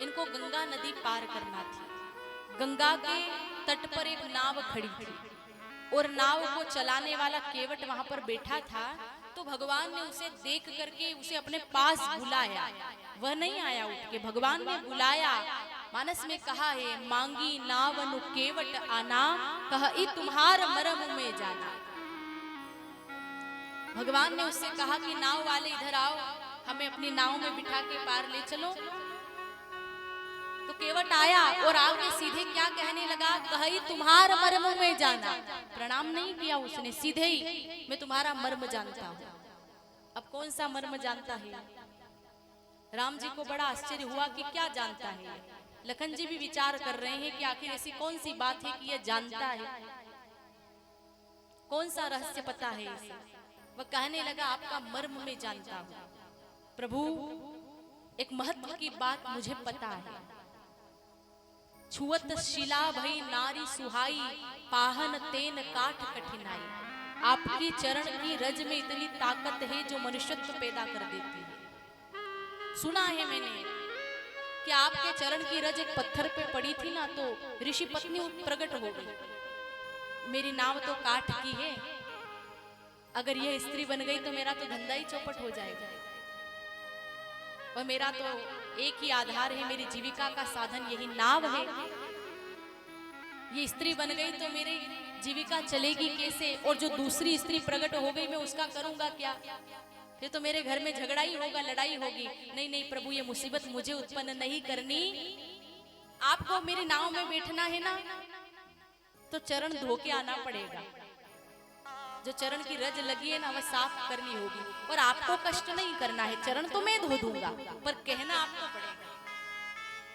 A: इनको गंगा नदी पार करना थी। गंगा के तट पर एक नाव खड़ी थी और नाव को चलाने वाला केवट वहां पर बैठा था। तो भगवान ने उसे देख करके उसे अपने पास बुलाया। वह नहीं आया उठ के, भगवान ने बुलाया। मानस में कहा है, मांगी नाव नु केवट आना, कही तुम्हार मरम में जाना। भगवान ने उससे कहा कि नाव वाले इधर आओ, हमें अपनी नाव में बिठा के पार ले चलो। तो केवट आया और आगे सीधे क्या कहने लगा, कही तुम्हार मर्म में जाना। प्रणाम नहीं किया उसने, सीधे ही मैं तुम्हारा मर्म जानता हूं। अब कौन सा मर्म जानता है? राम जी को बड़ा आश्चर्य हुआ कि क्या जानता है। लखन जी भी विचार कर रहे हैं कि आखिर ऐसी कौन सी बात है कि यह जानता है, कौन सा रहस्य पता है इसे। वह कहने लगा, आपका मर्म में जानता हूं प्रभु, एक महत्व की बात मुझे पता है। छुअत शिला भई नारी सुहाई, पाहन तेन काठ कठिनाई। आपकी चरण की रज में इतनी ताकत है जो मनुष्यत्व पैदा कर देती है। सुना है मैंने कि आपके चरण की रज एक पत्थर पे पड़ी थी ना, तो ऋषि पत्नी प्रकट हो गई। मेरी नाव तो काठ की है, अगर यह स्त्री बन गई तो मेरा तो धंधा ही चौपट हो जाएगा। और मेरा तो एक ही आधार है, मेरी जीविका का साधन यही नाव है। ये स्त्री बन गई तो मेरी जीविका चलेगी कैसे? और जो दूसरी स्त्री प्रकट हो गई मैं उसका करूंगा क्या? फिर तो मेरे घर में झगड़ा ही होगा, लड़ाई होगी। नहीं नहीं प्रभु, ये मुसीबत मुझे उत्पन्न नहीं करनी। आपको मेरी नाव में बैठना है ना, तो चरण धो के आना पड़ेगा। जो चरण की रज लगी है ना, वह साफ करनी होगी। और आपको कष्ट नहीं करना है, चरण तो मैं धो दूंगा, पर कहना आपको पड़ेगा।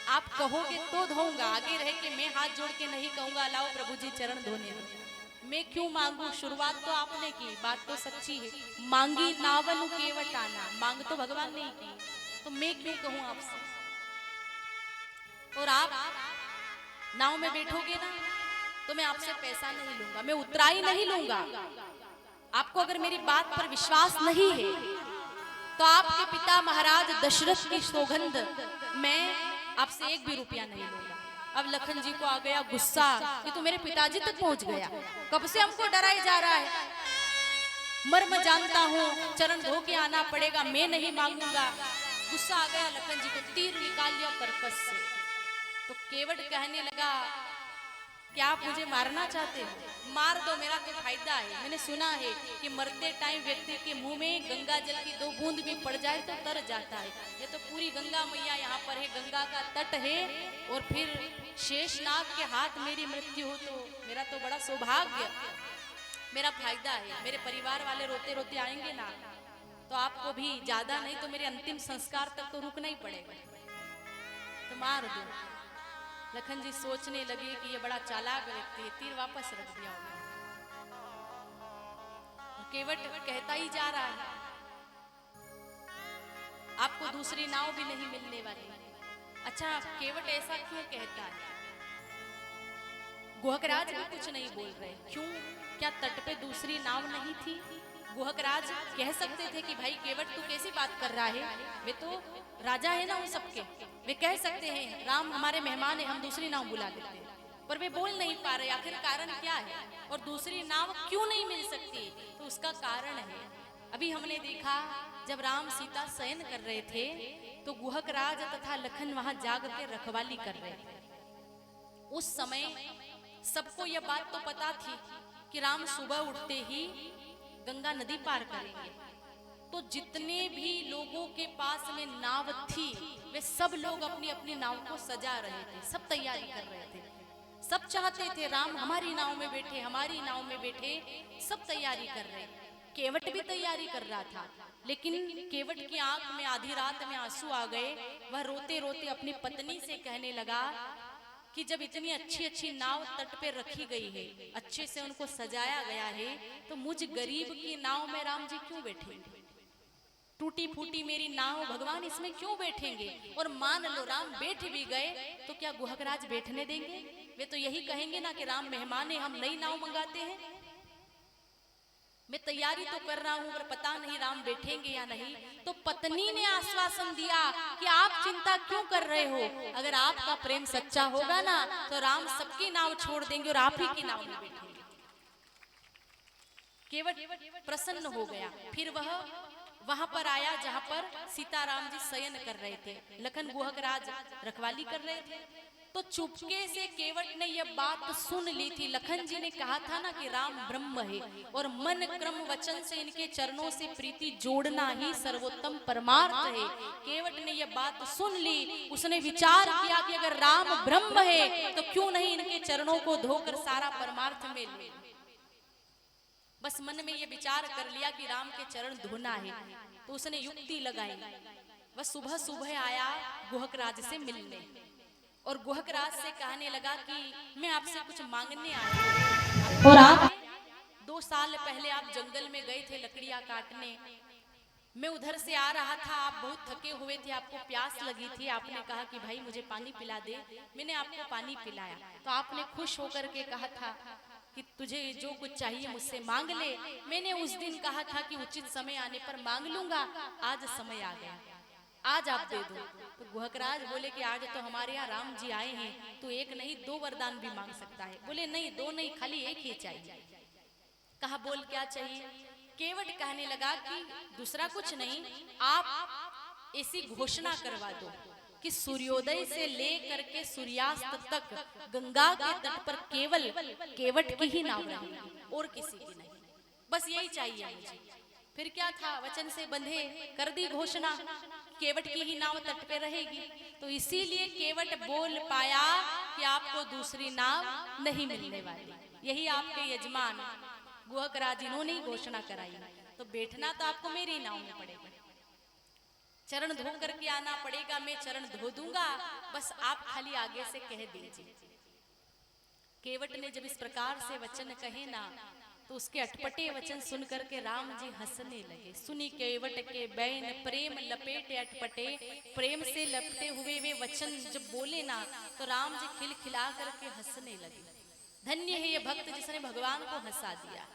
A: आप कहोगे तो धोऊंगा, आगे रह के मैं हाथ जोड़ के नहीं कहूंगा लाओ प्रभु जी चरण धोने दो। मैं क्यों मांगू? शुरुआत तो आपने की, बात तो सच्ची है। मांगी नावन केवट आना, मांग तो भगवान ने की, तो मैं क्यों कहूं आपसे? और आप नाव में बैठोगे ना, तो मैं आपसे पैसा नहीं लूंगा, मैं उतराई नहीं लूंगा। आपको अगर मेरी बात पर विश्वास नहीं है तो आपके पिता महाराज दशरथ की सौगंध, मैं आपसे एक भी रुपया नहीं लूंगा। अब लखन जी को आ गया गुस्सा कि तो मेरे पिताजी तक पहुंच गया, कब से हमको डराए जा रहा है। मर्म जानता हूं, चरण धो के आना पड़ेगा, मैं नहीं मांगूंगा। गुस्सा आ गया लखन जी को, तीर निकाल लिया परकस से। तो केवट कहने लगा, क्या आप मुझे मारना चाहते हो? मार दो, मेरा तो फायदा है। मैंने सुना है कि मरते टाइम व्यक्ति के मुंह में गंगा जल की 2 बूंद भी पड़ जाए तो तर जाता है। ये तो पूरी गंगा मैया यहाँ पर है, गंगा का तट है, और फिर शेषनाग के हाथ मेरी मृत्यु हो तो मेरा तो बड़ा सौभाग्य, मेरा फायदा है। मेरे परिवार वाले रोते रोते आएंगे ना, तो आपको भी ज्यादा नहीं तो मेरे अंतिम संस्कार तक तो रुकना ही पड़ेगा, तो मार दो। लखन जी सोचने लगे कि ये बड़ा चालाक व्यक्ति है, तीर वापस रख दिया होगा। केवट कहता ही जा रहा है, आपको दूसरी नाव भी नहीं मिलने वाली। अच्छा, केवट ऐसा क्यों कहता है? गुहकराज भी कुछ नहीं बोल रहे। क्यों? क्या तट पे दूसरी नाव नहीं थी? गुहकराज कह सकते थे कि भाई केवट तू कैसी बात कर रहा है, वे तो राजा है ना उन सबके, वे कह सकते हैं राम हमारे मेहमान है, हम दूसरी नाव बुला देते हैं, पर वे बोल नहीं पा रहे। आखिर कारण क्या है और दूसरी नाव क्यों नहीं मिल सकती? तो उसका कारण है, अभी हमने देखा जब राम सीता शयन कर रहे थे तो गुहकराज तथा लखन वहां जाग के रखवाली कर रहे थे। उस समय सबको यह बात तो पता थी कि राम सुबह उठते ही गंगा नदी पार करेंगे। तो जितने भी लोगों के पास में नाव थी वे सब लोग अपनी अपनी नाव को सजा रहे थे, सब तैयारी कर रहे थे, सब चाहते थे राम हमारी नाव में बैठे, हमारी नाव में बैठे, सब तैयारी कर रहे। केवट भी तैयारी कर रहा था, लेकिन केवट की आंख में आधी रात में आंसू आ गए। वह रोते रोते अपनी पत्नी से कहने लगा कि जब इतनी अच्छी अच्छी नाव तट पे रखी गई है, अच्छे से उनको सजाया गया है, तो मुझ गरीब की नाव में राम जी क्यों बैठेंगे? टूटी फूटी मेरी नाव भगवान इसमें क्यों बैठेंगे? और मान लो राम बैठ भी गए तो क्या गुहकराज बैठने देंगे? वे तो यही कहेंगे ना कि राम मेहमान है, हम नई नाव मंगाते हैं। मैं तैयारी तो कर रहा हूं पर पता नहीं राम बैठेंगे या नहीं। तो पत्नी ने आश्वासन दिया कि आप चिंता क्यों कर रहे हो, अगर आपका प्रेम सच्चा होगा ना तो राम सबकी नाव छोड़ देंगे और आप ही की नाव में बैठेंगे। केवट प्रसन्न हो गया। फिर वह वहां पर आया जहां पर सीताराम जी शयन कर रहे थे। लखन गुहक राज रखवाली कर रहे थे। तो चुपके से केवट ने यह बात सुन ली थी। लखन जी ने कहा था ना कि राम ब्रह्म है और मन क्रम वचन से इनके चरणों से प्रीति जोड़ना ही सर्वोत्तम परमार्थ है। केवट ने यह बात सुन ली। उसने विचार किया कि अगर राम ब्रह्म है तो क्यों नहीं इनके चरणों को धोकर सारा परमार्थ में ले। बस मन में ये विचार कर लिया कि राम के चरण धोना है। तो उसने युक्ति लगाई। वह सुबह सुबह आया गुहकराज से मिलने और गुहकराज से कहने लगा कि मैं आपसे कुछ मांगने आया। और आप 2 साल पहले आप जंगल में गए थे लकड़ियां काटने। मैं उधर से आ रहा था, आप बहुत थके हुए थे, आपको प्यास लगी थी। आपने कहा कि भाई मुझे पानी पिला दे। मैंने आपको पानी पिलाया तो आपने खुश होकर के कहा था कि तुझे जो कुछ चाहिए मुझसे मांग ले। मैंने उस दिन कहा था कि उचित समय आने पर मांग लूंगा। आज समय आ गया, आज आप दे दो। तो गुहकराज बोले कि आज तो हमारे यहाँ राम जी आए हैं, तो 1 नहीं 2 वरदान भी मांग सकता है। बोले नहीं 2 नहीं, खाली 1 ही चाहिए। कहा बोल क्या चाहिए। केवट कहने लगा कि दूसरा कुछ नहीं, आप ऐसी घोषणा करवा दो कि सूर्योदय से लेकर के सूर्यास्त तक गंगा के तट पर केवल केवट की ही नाव रहेगी और किसी की नहीं। बस यही चाहिए मुझे। फिर क्या था, वचन से बंधे कर दी घोषणा, केवट की ही नाव तट पे रहेगी। तो इसीलिए केवट बोल पाया कि आपको दूसरी नाव नहीं मिलने वाली। यही आपके यजमान गुहकराज इन्होंने ही घोषणा कराई। तो बैठना तो आपको मेरी नाव में पड़ेगा, चरण धो करके आना पड़ेगा। मैं चरण धो दूंगा, बस आप खाली आगे से कह दीजिए। केवट ने जब इस प्रकार से वचन कहे ना तो उसके अटपटे वचन सुन करके राम जी हंसने लगे। सुनी केवट के बैन प्रेम लपेटे अटपटे। प्रेम से लपटे हुए वे वचन जब बोले ना तो राम जी खिलखिला करके हंसने लगे। धन्य है ये भक्त जिसने भगवान को हंसा दिया।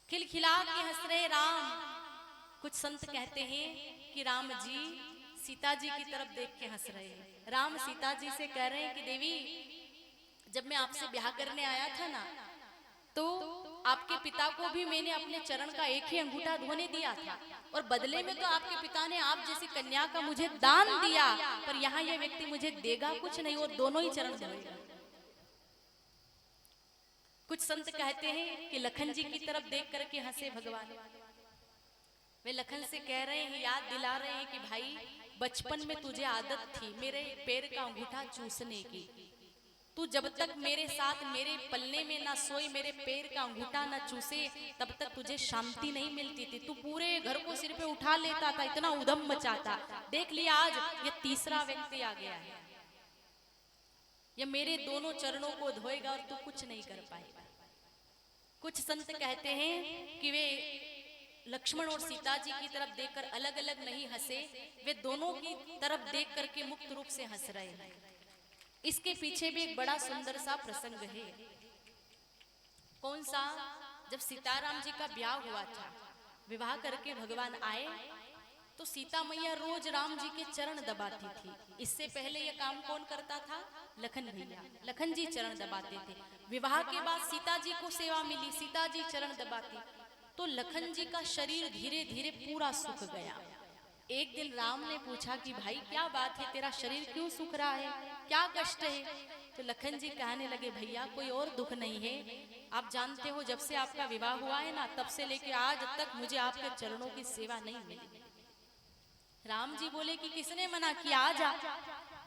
A: खिलखिला के हंस रहे राम। कुछ संत कहते हैं कि राम जी सीता जी की तरफ देख के हंस रहे हैं। राम सीता जी से कह रहे हैं कि देवी, जब मैं आपसे ब्याह करने आया था ना तो आपके पिता को भी मैंने अपने चरण का 1 ही अंगूठा धोने दिया था और बदले में तो आपके पिता ने आप जैसी कन्या का मुझे दान दिया। पर यहाँ यह व्यक्ति मुझे देगा कुछ नहीं और दोनों ही चरण धोएगा। कुछ संत कहते हैं कि लखन जी की तरफ देख करके हंसे भगवान। वे लखन से कह रहे हैं, याद दिला रहे हैं कि भाई बचपन में तुझे आदत थी मेरे पैर का अंगूठा चूसने की। तू जब तक मेरे साथ मेरे पलने में ना सोए, मेरे पैर का अंगूठा ना चूसे, तब तक तुझे शांति नहीं मिलती थी। तू पूरे घर को सिर पे उठा लेता था, इतना उधम मचाता। देख लिया आज ये तीसरा व्यक्ति आ गया है, ये मेरे दोनों चरणों को धोएगा और तू कुछ नहीं कर पाएगा। कुछ संत कहते हैं कि वे लक्ष्मण और सीता जी की तरफ देखकर अलग अलग नहीं हंसे, वे दोनों की तरफ देख करके मुक्त रूप से हंस रहे हैं। इसके पीछे भी एक बड़ा सुंदर सा प्रसंग है। कौन सा? जब सीताराम जी का ब्याह हुआ था, विवाह करके भगवान आए तो सीता मैया रोज राम जी के चरण दबाती थी। इससे पहले यह काम कौन करता था? लखन भैया, लखन जी चरण दबाते थे। विवाह के बाद सीता जी को सेवा मिली, सीता जी चरण दबाती, तो लखन जी का शरीर धीरे धीरे पूरा सूख गया। एक दिन राम ने पूछा कि भाई क्या बात है, तेरा शरीर क्यों सूख रहा है, क्या कष्ट है? तो लखन जी कहने लगे, भैया कोई और दुख नहीं है, आप जानते हो जब से आपका विवाह हुआ है ना, तब से लेके आज तक मुझे आपके चरणों की सेवा नहीं मिली। राम जी बोले कि किसने मना किया, आ जा।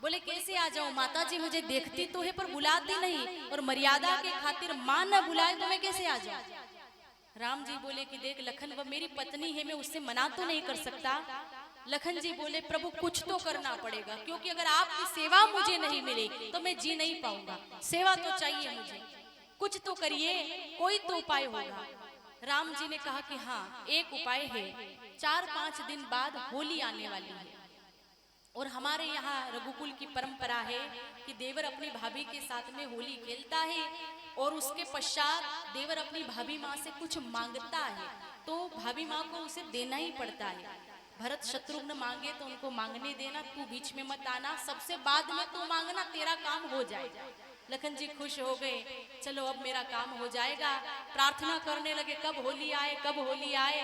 A: बोले कैसे आ जाऊं, माता जी मुझे देखती तो है पर बुलाती नहीं, और मर्यादा के खातिर मां न बुलाए तो मैं कैसे आ जाऊं? राम जी बोले कि देख लखन, वह मेरी पत्नी है, मैं उससे मना तो नहीं कर सकता। लखन जी बोले प्रभु कुछ तो करना पड़ेगा, क्योंकि अगर आपकी सेवा मुझे नहीं मिली तो मैं जी नहीं पाऊंगा, सेवा तो चाहिए मुझे, कुछ तो करिए, कोई तो उपाय होगा। राम जी ने कहा कि हाँ एक उपाय है, 4-5 दिन बाद होली आने वाली है, और हमारे यहाँ रघुकुल की परंपरा है कि देवर अपनी भाभी के साथ में होली खेलता है और उसके पश्चात देवर अपनी भाभी माँ से कुछ मांगता है तो भाभी माँ को उसे देना ही पड़ता है। भरत शत्रुघ्न मांगे तो उनको मांगने देना, तू बीच में मत आना, सबसे बाद में तू मांगना, तेरा काम हो जाएगा। लखन जी खुश हो गए, चलो अब मेरा काम हो जाएगा। प्रार्थना करने लगे कब होली आए, कब होली आए।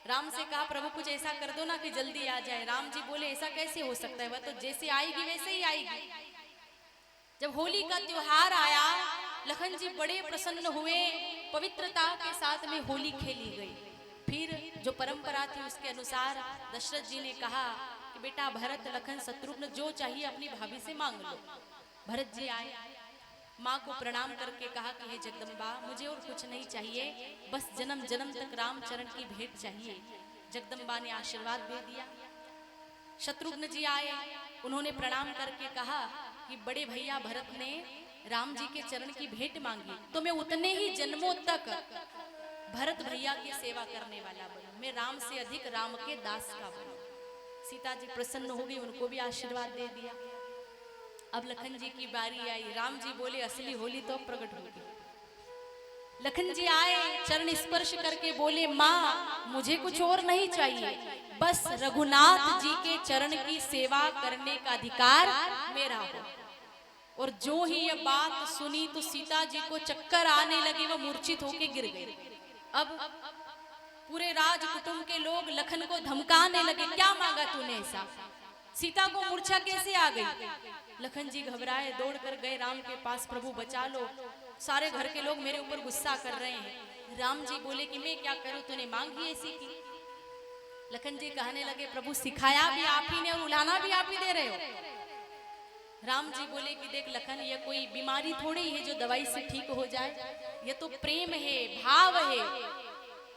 A: राम से कहा प्रभु कुछ ऐसा कर दो ना कि जल्दी आ जाए। राम जी बोले ऐसा कैसे हो सकता है, वह तो जैसे आएगी वैसे ही आएगी। जब होली का त्योहार आया लखन जी बड़े प्रसन्न हुए, पवित्रता के साथ में होली खेली गई। फिर जो परंपरा थी उसके अनुसार दशरथ जी ने कहा कि बेटा भरत लखन शत्रुघ्न जो चाहिए अपनी भाभी से मांग लो। भरत जी आए, माँ को प्रणाम करके कहा कि हे जगदम्बा मुझे और कुछ नहीं चाहिए, बस जन्म जन्म तक रामचरण की भेंट चाहिए। जगदम्बा ने आशीर्वाद दे दिया। शत्रुघ्न जी आए, उन्होंने प्रणाम करके कहा कि बड़े भैया भरत ने राम जी के चरण की भेंट मांगी तो मैं उतने ही जन्मों तक भरत भैया की सेवा करने वाला बनूं, मैं राम से अधिक राम के दास का बनूं। सीता जी प्रसन्न हो गई, उनको भी आशीर्वाद दे दिया। अब लखन जी की बारी आई। राम जी बोले असली होली तो प्रकट होगी। लखन जी आए, चरण स्पर्श करके बोले माँ मुझे कुछ और नहीं चाहिए, बस रघुनाथ जी के चरण की सेवा करने का अधिकार मेरा हो। और जो ही ये बात सुनी तो सीता जी को चक्कर आने लगे, वो मूर्छित होके गिर गई। अब पूरे राज कुटुंब के लोग लखन को धमकाने लगे, क्या मांगा तूने ऐसा, सीता को मूर्छा कैसे आ गई। लखन जी घबराए, दौड़ कर गए राम के पास, प्रभु बचा लो, सारे घर के लोग मेरे ऊपर गुस्सा कर रहे हैं। राम जी बोले कि मैं क्या करूं, तूने मांग ही ऐसी की। लखन जी कहने लगे प्रभु सिखाया भी आप ही ने और उलाना भी आप ही दे रहे हो। राम जी बोले कि देख लखन ये कोई बीमारी थोड़ी है जो दवाई से ठीक हो जाए, ये तो प्रेम है, भाव है।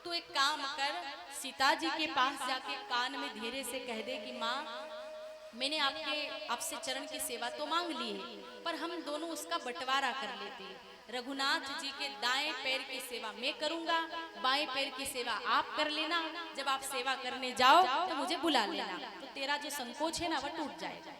A: तू एक काम कर, सीता जी के पास जाके कान में धीरे से कह दे कि माँ मैंने आपसे चरण की सेवा तो मांग ली है, पर हम दोनों उसका बंटवारा कर लेते हैं। रघुनाथ जी के दाएं पैर की सेवा मैं करूंगा, बाएं पैर की सेवा आप कर लेना। जब आप सेवा करने जाओ तो मुझे बुला लेना, तो तेरा जो संकोच है ना वह टूट जाएगा।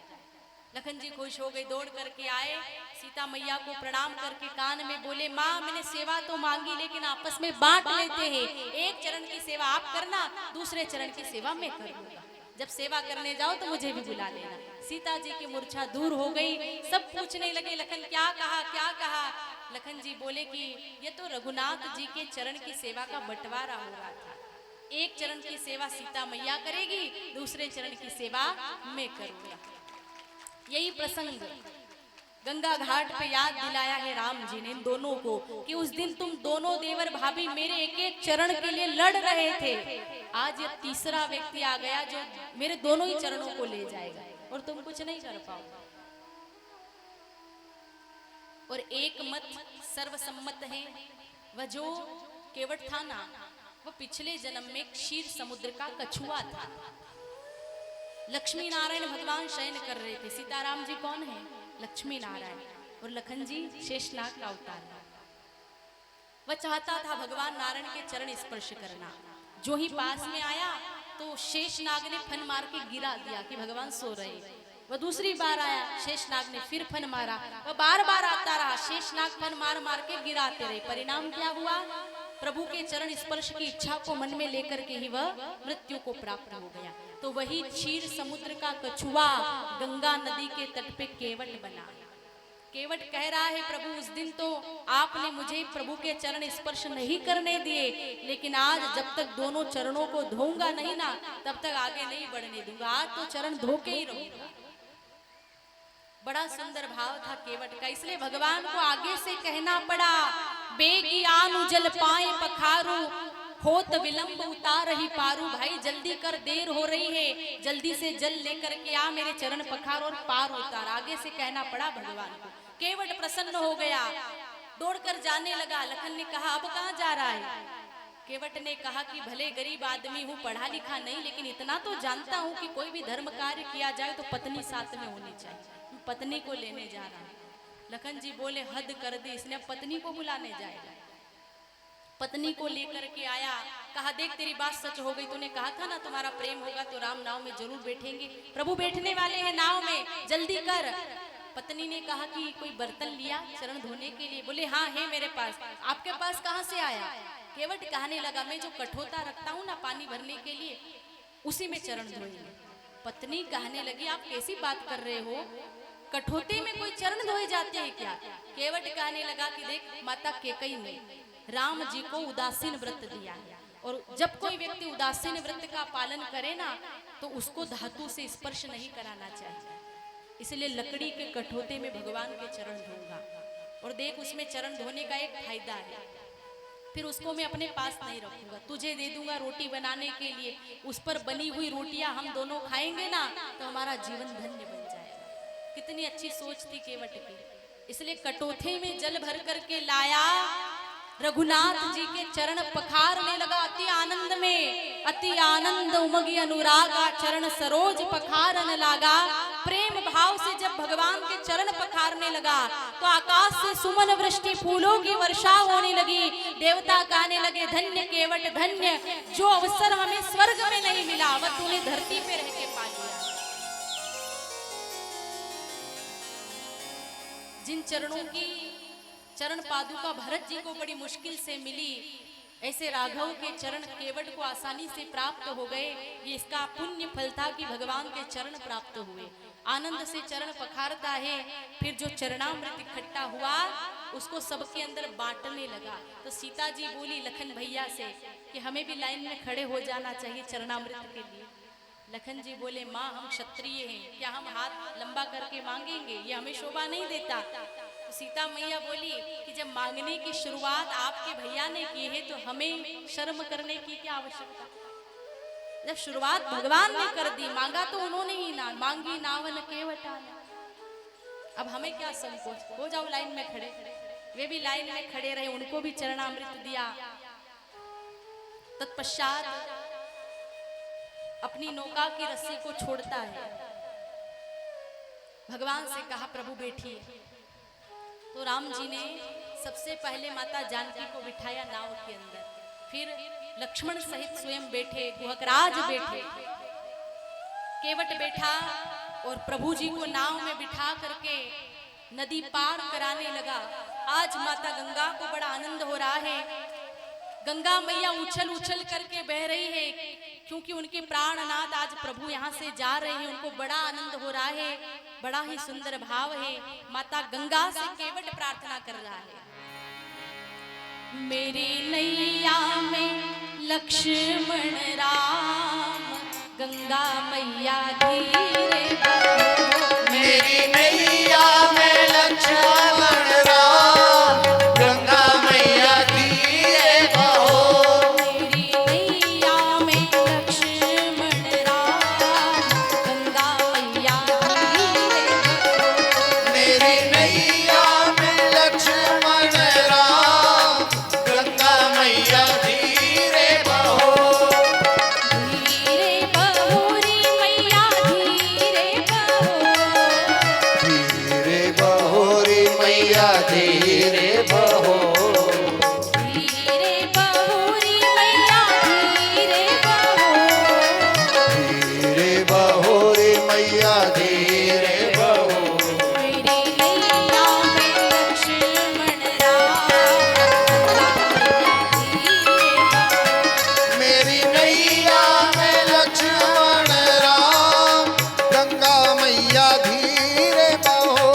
A: लखन जी खुश हो गए, दौड़ करके आए, सीता मैया को प्रणाम करके कान में बोले माँ मैंने सेवा तो मांगी लेकिन आपस में बांट लेते हैं, एक चरण की सेवा आप करना, दूसरे चरण की सेवा मैं करूंगा। जब सेवा करने जाओ तो मुझे भी बुला लेना। सीता जी की मूर्छा दूर हो गई। सब पूछने लगे लखन क्या कहा, क्या कहा। लखन जी बोले कि ये तो रघुनाथ जी के चरण की सेवा का बंटवारा हो रहा था, एक चरण की सेवा सीता मैया करेगी, दूसरे चरण की सेवा मैं करूंगा। यही प्रसंग गंगा घाट पे याद दिलाया है राम जी ने इन दोनों को कि उस दिन तुम दोनों देवर भाभी मेरे एक एक चरण के लिए लड़ रहे थे, आज ये तीसरा व्यक्ति आ गया जो मेरे दोनों ही चरणों को ले जाएगा और तुम कुछ नहीं कर पाओगे। और एक मत सर्वसम्मत है, वह जो केवट था ना, वह पिछले जन्म में क्षीर समुद्र का कछुआ था। लक्ष्मी नारायण भगवान शयन कर रहे थे। सीताराम जी कौन है? लक्ष्मी नारायण, और लखन जी शेषनाग का अवतार है। वह चाहता था भगवान नारायण के चरण स्पर्श करना। जो ही पास में आया तो शेषनाग ने फन मार के गिरा दिया कि भगवान सो रहे। वह दूसरी बार आया, शेषनाग ने फिर फन मारा। वह बार बार आता रहा, शेषनाग फन मार मार के गिराते रहे। परिणाम क्या हुआ? प्रभु के चरण स्पर्श की इच्छा को मन में लेकर के ही वह मृत्यु को प्राप्त हो गया। तो वही क्षीर समुद्र का कछुआ गंगा नदी के तट पे केवट बना। केवट कह रहा है प्रभु उस दिन तो आपने मुझे प्रभु के चरण स्पर्श नहीं करने दिए, लेकिन आज जब तक दोनों चरणों को धोऊंगा नहीं ना तब तक आगे नहीं बढ़ने दूंगा, आज तो चरण धो के ही रहूंगा। बड़ा सुंदर भाव था केवट का, इसलिए भगवान को आगे से कहना पड़ा, बेगी आनु जल पाए पखारू, होत विलंब उतार ही पारू। भाई जल्दी कर, देर हो रही है, जल्दी से जल लेकर के आ, मेरे चरण पखार और पार उतार। आगे से कहना पड़ा भगवान को। केवट प्रसन्न हो गया, दौड़कर जाने लगा। लखन ने कहा अब कहाँ जा रहा है? केवट ने कहा कि भले गरीब आदमी हूँ, पढ़ा लिखा नहीं, लेकिन इतना तो जानता हूँ कि कोई भी धर्म कार्य किया जाए तो पत्नी साथ में होनी चाहिए। पत्नी को लेने जा रहा है। लखन जी बोले हद कर दी, इसने पत्नी को बुलाने जाएगा। पत्नी को लेकर के आया, कहा देख तेरी बात सच हो गई, तूने कहा था ना तुम्हारा प्रेम होगा तो राम नाव में जरूर बैठेंगे, प्रभु बैठने वाले हैं नाव में, जल्दी कर। पत्नी ने कहा कि कोई बर्तन लिया चरण धोने के लिए? बोले हाँ है मेरे पास। आपके पास कहाँ से आया? केवट कहने लगा मैं जो कठोता रखता हूँ ना पानी भरने के लिए, उसी में चरण धोएंगे। पत्नी कहने लगी आप कैसी बात कर रहे हो, कठोते में कोई चरण धोए जाते हैं क्या? केवट कहने लगा कि देख माता कैकेयी ने राम जी को उदासीन व्रत दिया है, और जब कोई व्यक्ति उदासीन व्रत का पालन करे ना तो उसको धातु से स्पर्श नहीं कराना चाहिए, इसलिए लकड़ी के कठोते में भगवान के चरण धोऊंगा। और देख उसमें चरण धोने का एक फायदा है, फिर उसको मैं अपने पास नहीं रखूंगा, तुझे दे दूंगा रोटी बनाने के लिए, उस पर बनी हुई रोटियां हम दोनों खाएंगे ना तो हमारा जीवन धन्य बन जाएगा। कितनी अच्छी सोच थी केवट की, इसलिए कटोथे में जल भर करके लाया, रघुनाथ जी के चरण पखारने लगा अति आनंद में, अति आनंद उमगी अनुरागा चरण सरोज पखारन लागा। प्रेम भाव से जब भगवान के चरण पखारने लगा तो आकाश से सुमन वृष्टि फूलों की वर्षा होने लगी। देवता कहने लगे धन्य केवट धन्य, जो अवसर हमें स्वर्ग में नहीं मिला वह तूने धरती पे रह के पा लिया। जिन चरणों की चरण पादुका भरत जी को बड़ी मुश्किल से मिली, ऐसे राघव के चरण केवट को आसानी से प्राप्त हो गए। ये इसका पुण्य फल था कि भगवान के चरण प्राप्त हुए। आनंद से चरण पखारता है, फिर जो चरणामृत इकट्ठा हुआ उसको सबके अंदर बांटने लगा। तो सीता जी बोली लखन भैया से कि हमें भी लाइन में खड़े हो जाना चाहिए चरणामृत के लिए। लखन जी बोले माँ हम क्षत्रिय हैं, क्या हम हाथ लंबा करके मांगेंगे, ये हमें शोभा नहीं देता। तो सीता मैया बोली कि जब मांगने की शुरुआत आपके भैया ने की है तो हमें शर्म करने की क्या आवश्यकता। जब शुरुआत भगवान ने कर दी, मांगा तो उन्होंने ही ना, मांगी नावन केवटा, अब हमें क्या संकोच। हो जाओ लाइन में खड़े। वे भी लाइन में खड़े रहे, उनको भी चरणामृत दिया। तत्पश्चात अपनी नौका की रस्सी को छोड़ता है, भगवान से कहा प्रभु बैठिए। तो राम जी ने सबसे पहले माता जानकी को बिठाया नाव के अंदर, फिर लक्ष्मण सहित स्वयं बैठे, गुहकराज बैठे, केवट बैठा और प्रभु जी को नाव में बिठा करके नदी पार कराने लगा। आज माता गंगा को बड़ा आनंद हो रहा है, गंगा मैया उछल उछल करके बह रही है, क्योंकि उनके प्राणनाथ आज प्रभु यहाँ से जा रहे हैं, उनको बड़ा आनंद हो रहा है, बड़ा ही सुंदर भाव है। माता गंगा से केवट प्रार्थना कर रहा है, मेरी नैया में लक्ष्मण राम, गंगा मैया धीरे बहो।
B: मेरी नैया में लक्ष्मण राम, गंगा मैया धीरे बहो।
A: मेरी नैया में लक्ष्मण राम, गंगा मैया धीरे बहो।
B: मेरी नैया में लक्ष्मण राम, गंगा मैया धीरे बहो।
A: धीरे बहो रे मैया धीरे बहो।
B: धीरे बहो रे मैया धीरे बहो।
A: धीरे बहो रे मैया धीरे बहो।
B: धीरे बहो रे मैया धीरे बहो।
A: मेरी नैया में लक्ष्मण राम,
B: मेरी नैया में लक्ष्मण राम, गंगा मैया धीरे बहो।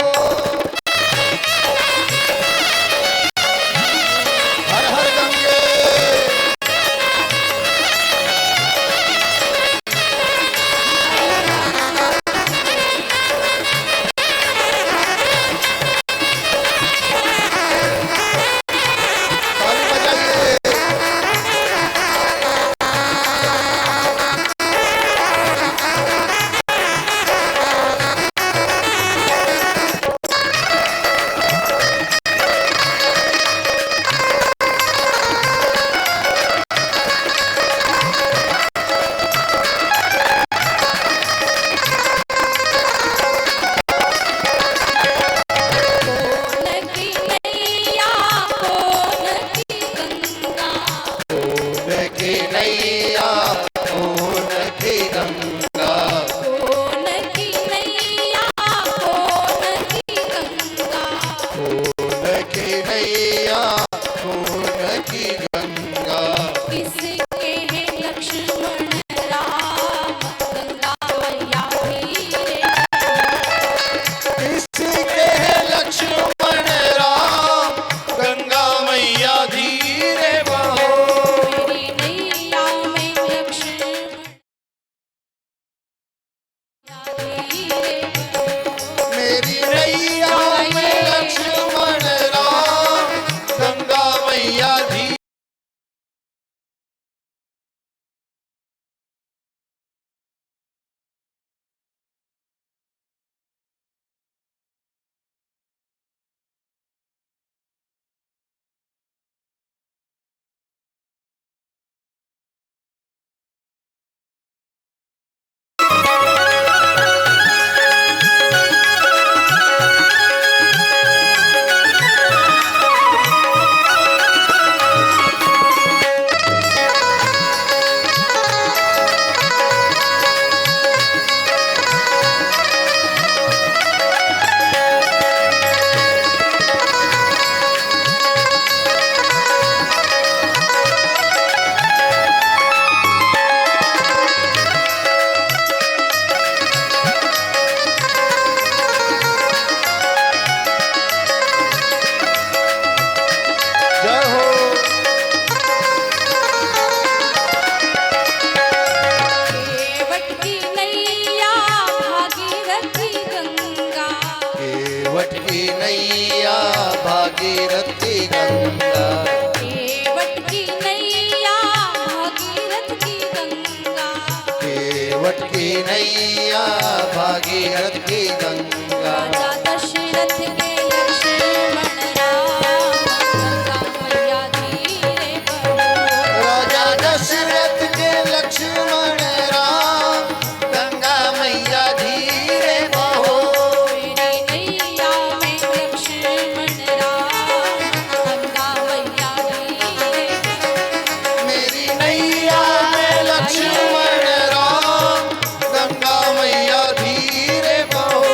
B: भागीरथ की गंगा
A: केवट की नैया भागीरथ की गंगा
B: केवट की नैया भागीरथ की गंगा
A: राजा दशरथ के लक्ष्मण राम गंगा मैया धीरे बहो
B: राजा दशरथ के लक्ष्मण राम गंगा मैया धीरे बहो
A: मेरी नैया में लक्ष्मण राम गंगा मैया धीरे
B: मेरी नैया में लक्ष्मण राम गंगा मैया धीरे बहो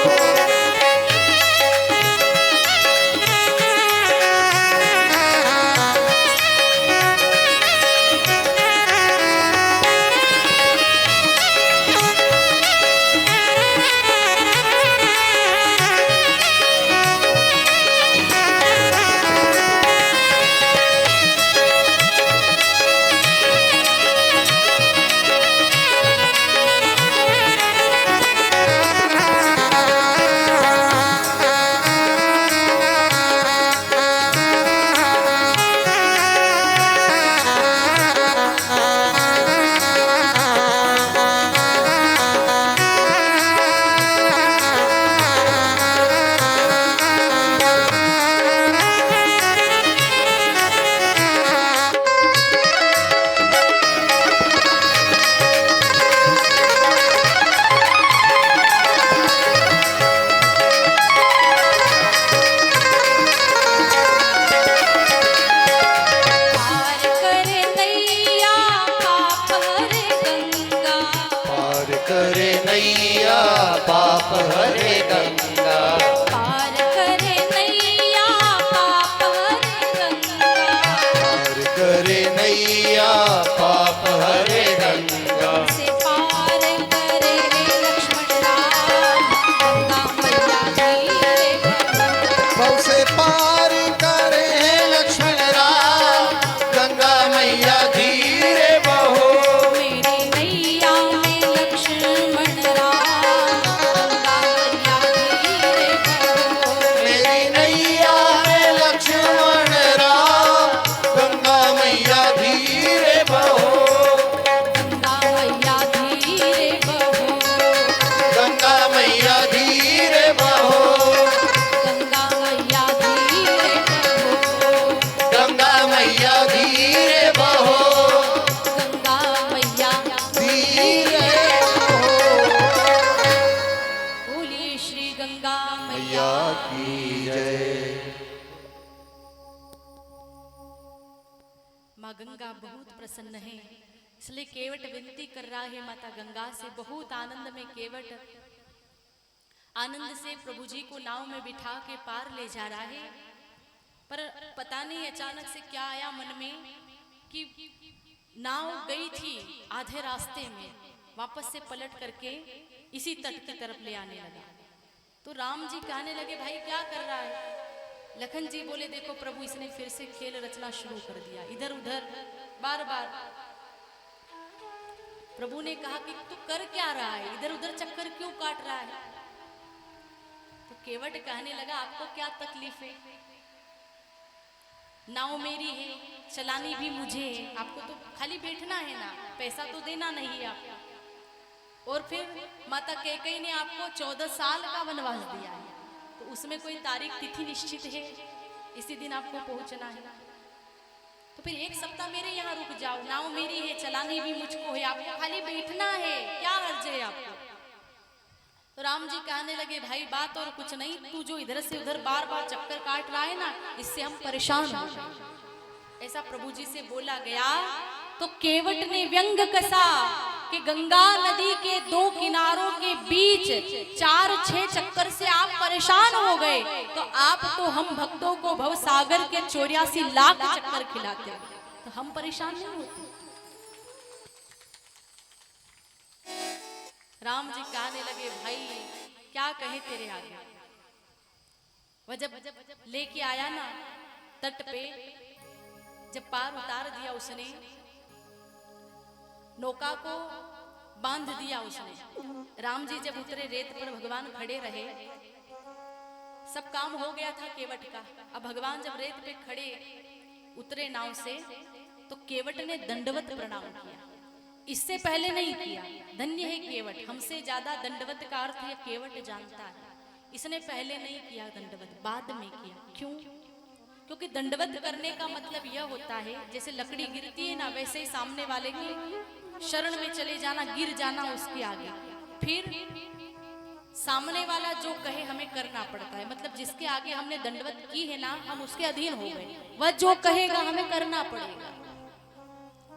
A: पार करे नैया पाप हरे गंगा
B: पार करे नैया पाप हरे गंगा
A: पार करे नैया पाप हरे गंगा
B: पार करे नैया पाप हरे गंगा
A: से पार करे रे लक्ष्मण राम गंगा मैया धीरे बहो
B: भव से पार करे लक्ष्मण राम गंगा मैया धीरे बहो
A: मेरी नैया में लक्ष्मण राम गंगा मैया धीरे बहो
B: मेरी नैया में लक्ष्मण राम गंगा मैया धीरे बहो
A: गंगा मैया धीरे बहो
B: गंगा मैया धीरे बहो
A: गंगा मैया धीरे बहो
B: गंगा मैया धीरे बहो
A: गंगा मैया
B: धीरे बहो
A: बोलिए श्री गंगा मैया
B: मैया की जय।
A: माँ गंगा बहुत प्रसन्न है, इसलिए केवट विनती कर रहा है माता गंगा से। बहुत आनंद में केवट आनंद से प्रभु जी को नाव में बिठा के पार ले जा रहा है। पर पता नहीं अचानक से क्या आया मन में कि नाव गई थी आधे रास्ते में, वापस से पलट करके इसी तट की तरफ ले आने लगा। तो राम जी कहने लगे भाई क्या कर रहा है? लखन जी बोले देखो प्रभु इसने फिर से खेल रचना शुरू कर दिया, इधर उधर बार बार। प्रभु ने कहा कि तू कर क्या रहा है, इधर उधर चक्कर क्यों काट रहा है? तो केवट कहने लगा आपको क्या तकलीफ है? नाव मेरी है, चलानी भी मुझे है, आपको तो खाली बैठना है ना, पैसा तो देना नहीं है आपको। और फिर माता कैकेयी ने आपको 14 साल का वनवास दिया है, तो उसमें कोई तारीख तिथि निश्चित है, इसी दिन आपको पहुंचना है। तो फिर 1 सप्ताह मेरे यहाँ रुक जाओ, नाव मेरी है, चलानी भी मुझको है, आपको खाली बैठना है, क्या हर्ज है आपको? तो राम जी कहने लगे भाई बात और कुछ नहीं, तू जो इधर से उधर बार बार चक्कर काट रहा है ना, इससे हम परेशान हो गए। ऐसा प्रभु जी से बोला गया। तो केवट ने व्यंग कसा कि गंगा नदी के 2 किनारों के बीच 4-6 चक्कर से आप परेशान हो गए, तो आप तो हम भक्तों को भव सागर के 84 लाख चक्कर खिलाते हैं, तो हम परेशान नहीं होते। राम जी कहने लगे भाई क्या कहे तेरे आगे। वह जब लेके आया ना तट पे, जब पार उतार दिया उसने, नौका को बांध दिया उसने। राम जी जब उतरे रेत पर, भगवान खड़े रहे, सब काम हो गया था केवट का। अब भगवान जब रेत पे खड़े उतरे नाव से तो केवट ने दंडवत प्रणाम किया। इससे पहले नहीं किया। धन्य है केवट, हमसे ज्यादा दंडवत का अर्थ यह केवट जानता है। इसने पहले नहीं किया दंडवत, बाद में किया। क्यों? क्योंकि दंडवत करने का मतलब यह होता है जैसे लकड़ी गिरती है ना, वैसे ही सामने वाले की शरण में चले जाना, गिर जाना उसके आगे। फिर सामने वाला जो कहे हमें करना पड़ता है। मतलब जिसके आगे हमने दंडवत की है ना, हम उसके अधीन हो गए। वह जो कहेगा हमें करना पड़ेगा।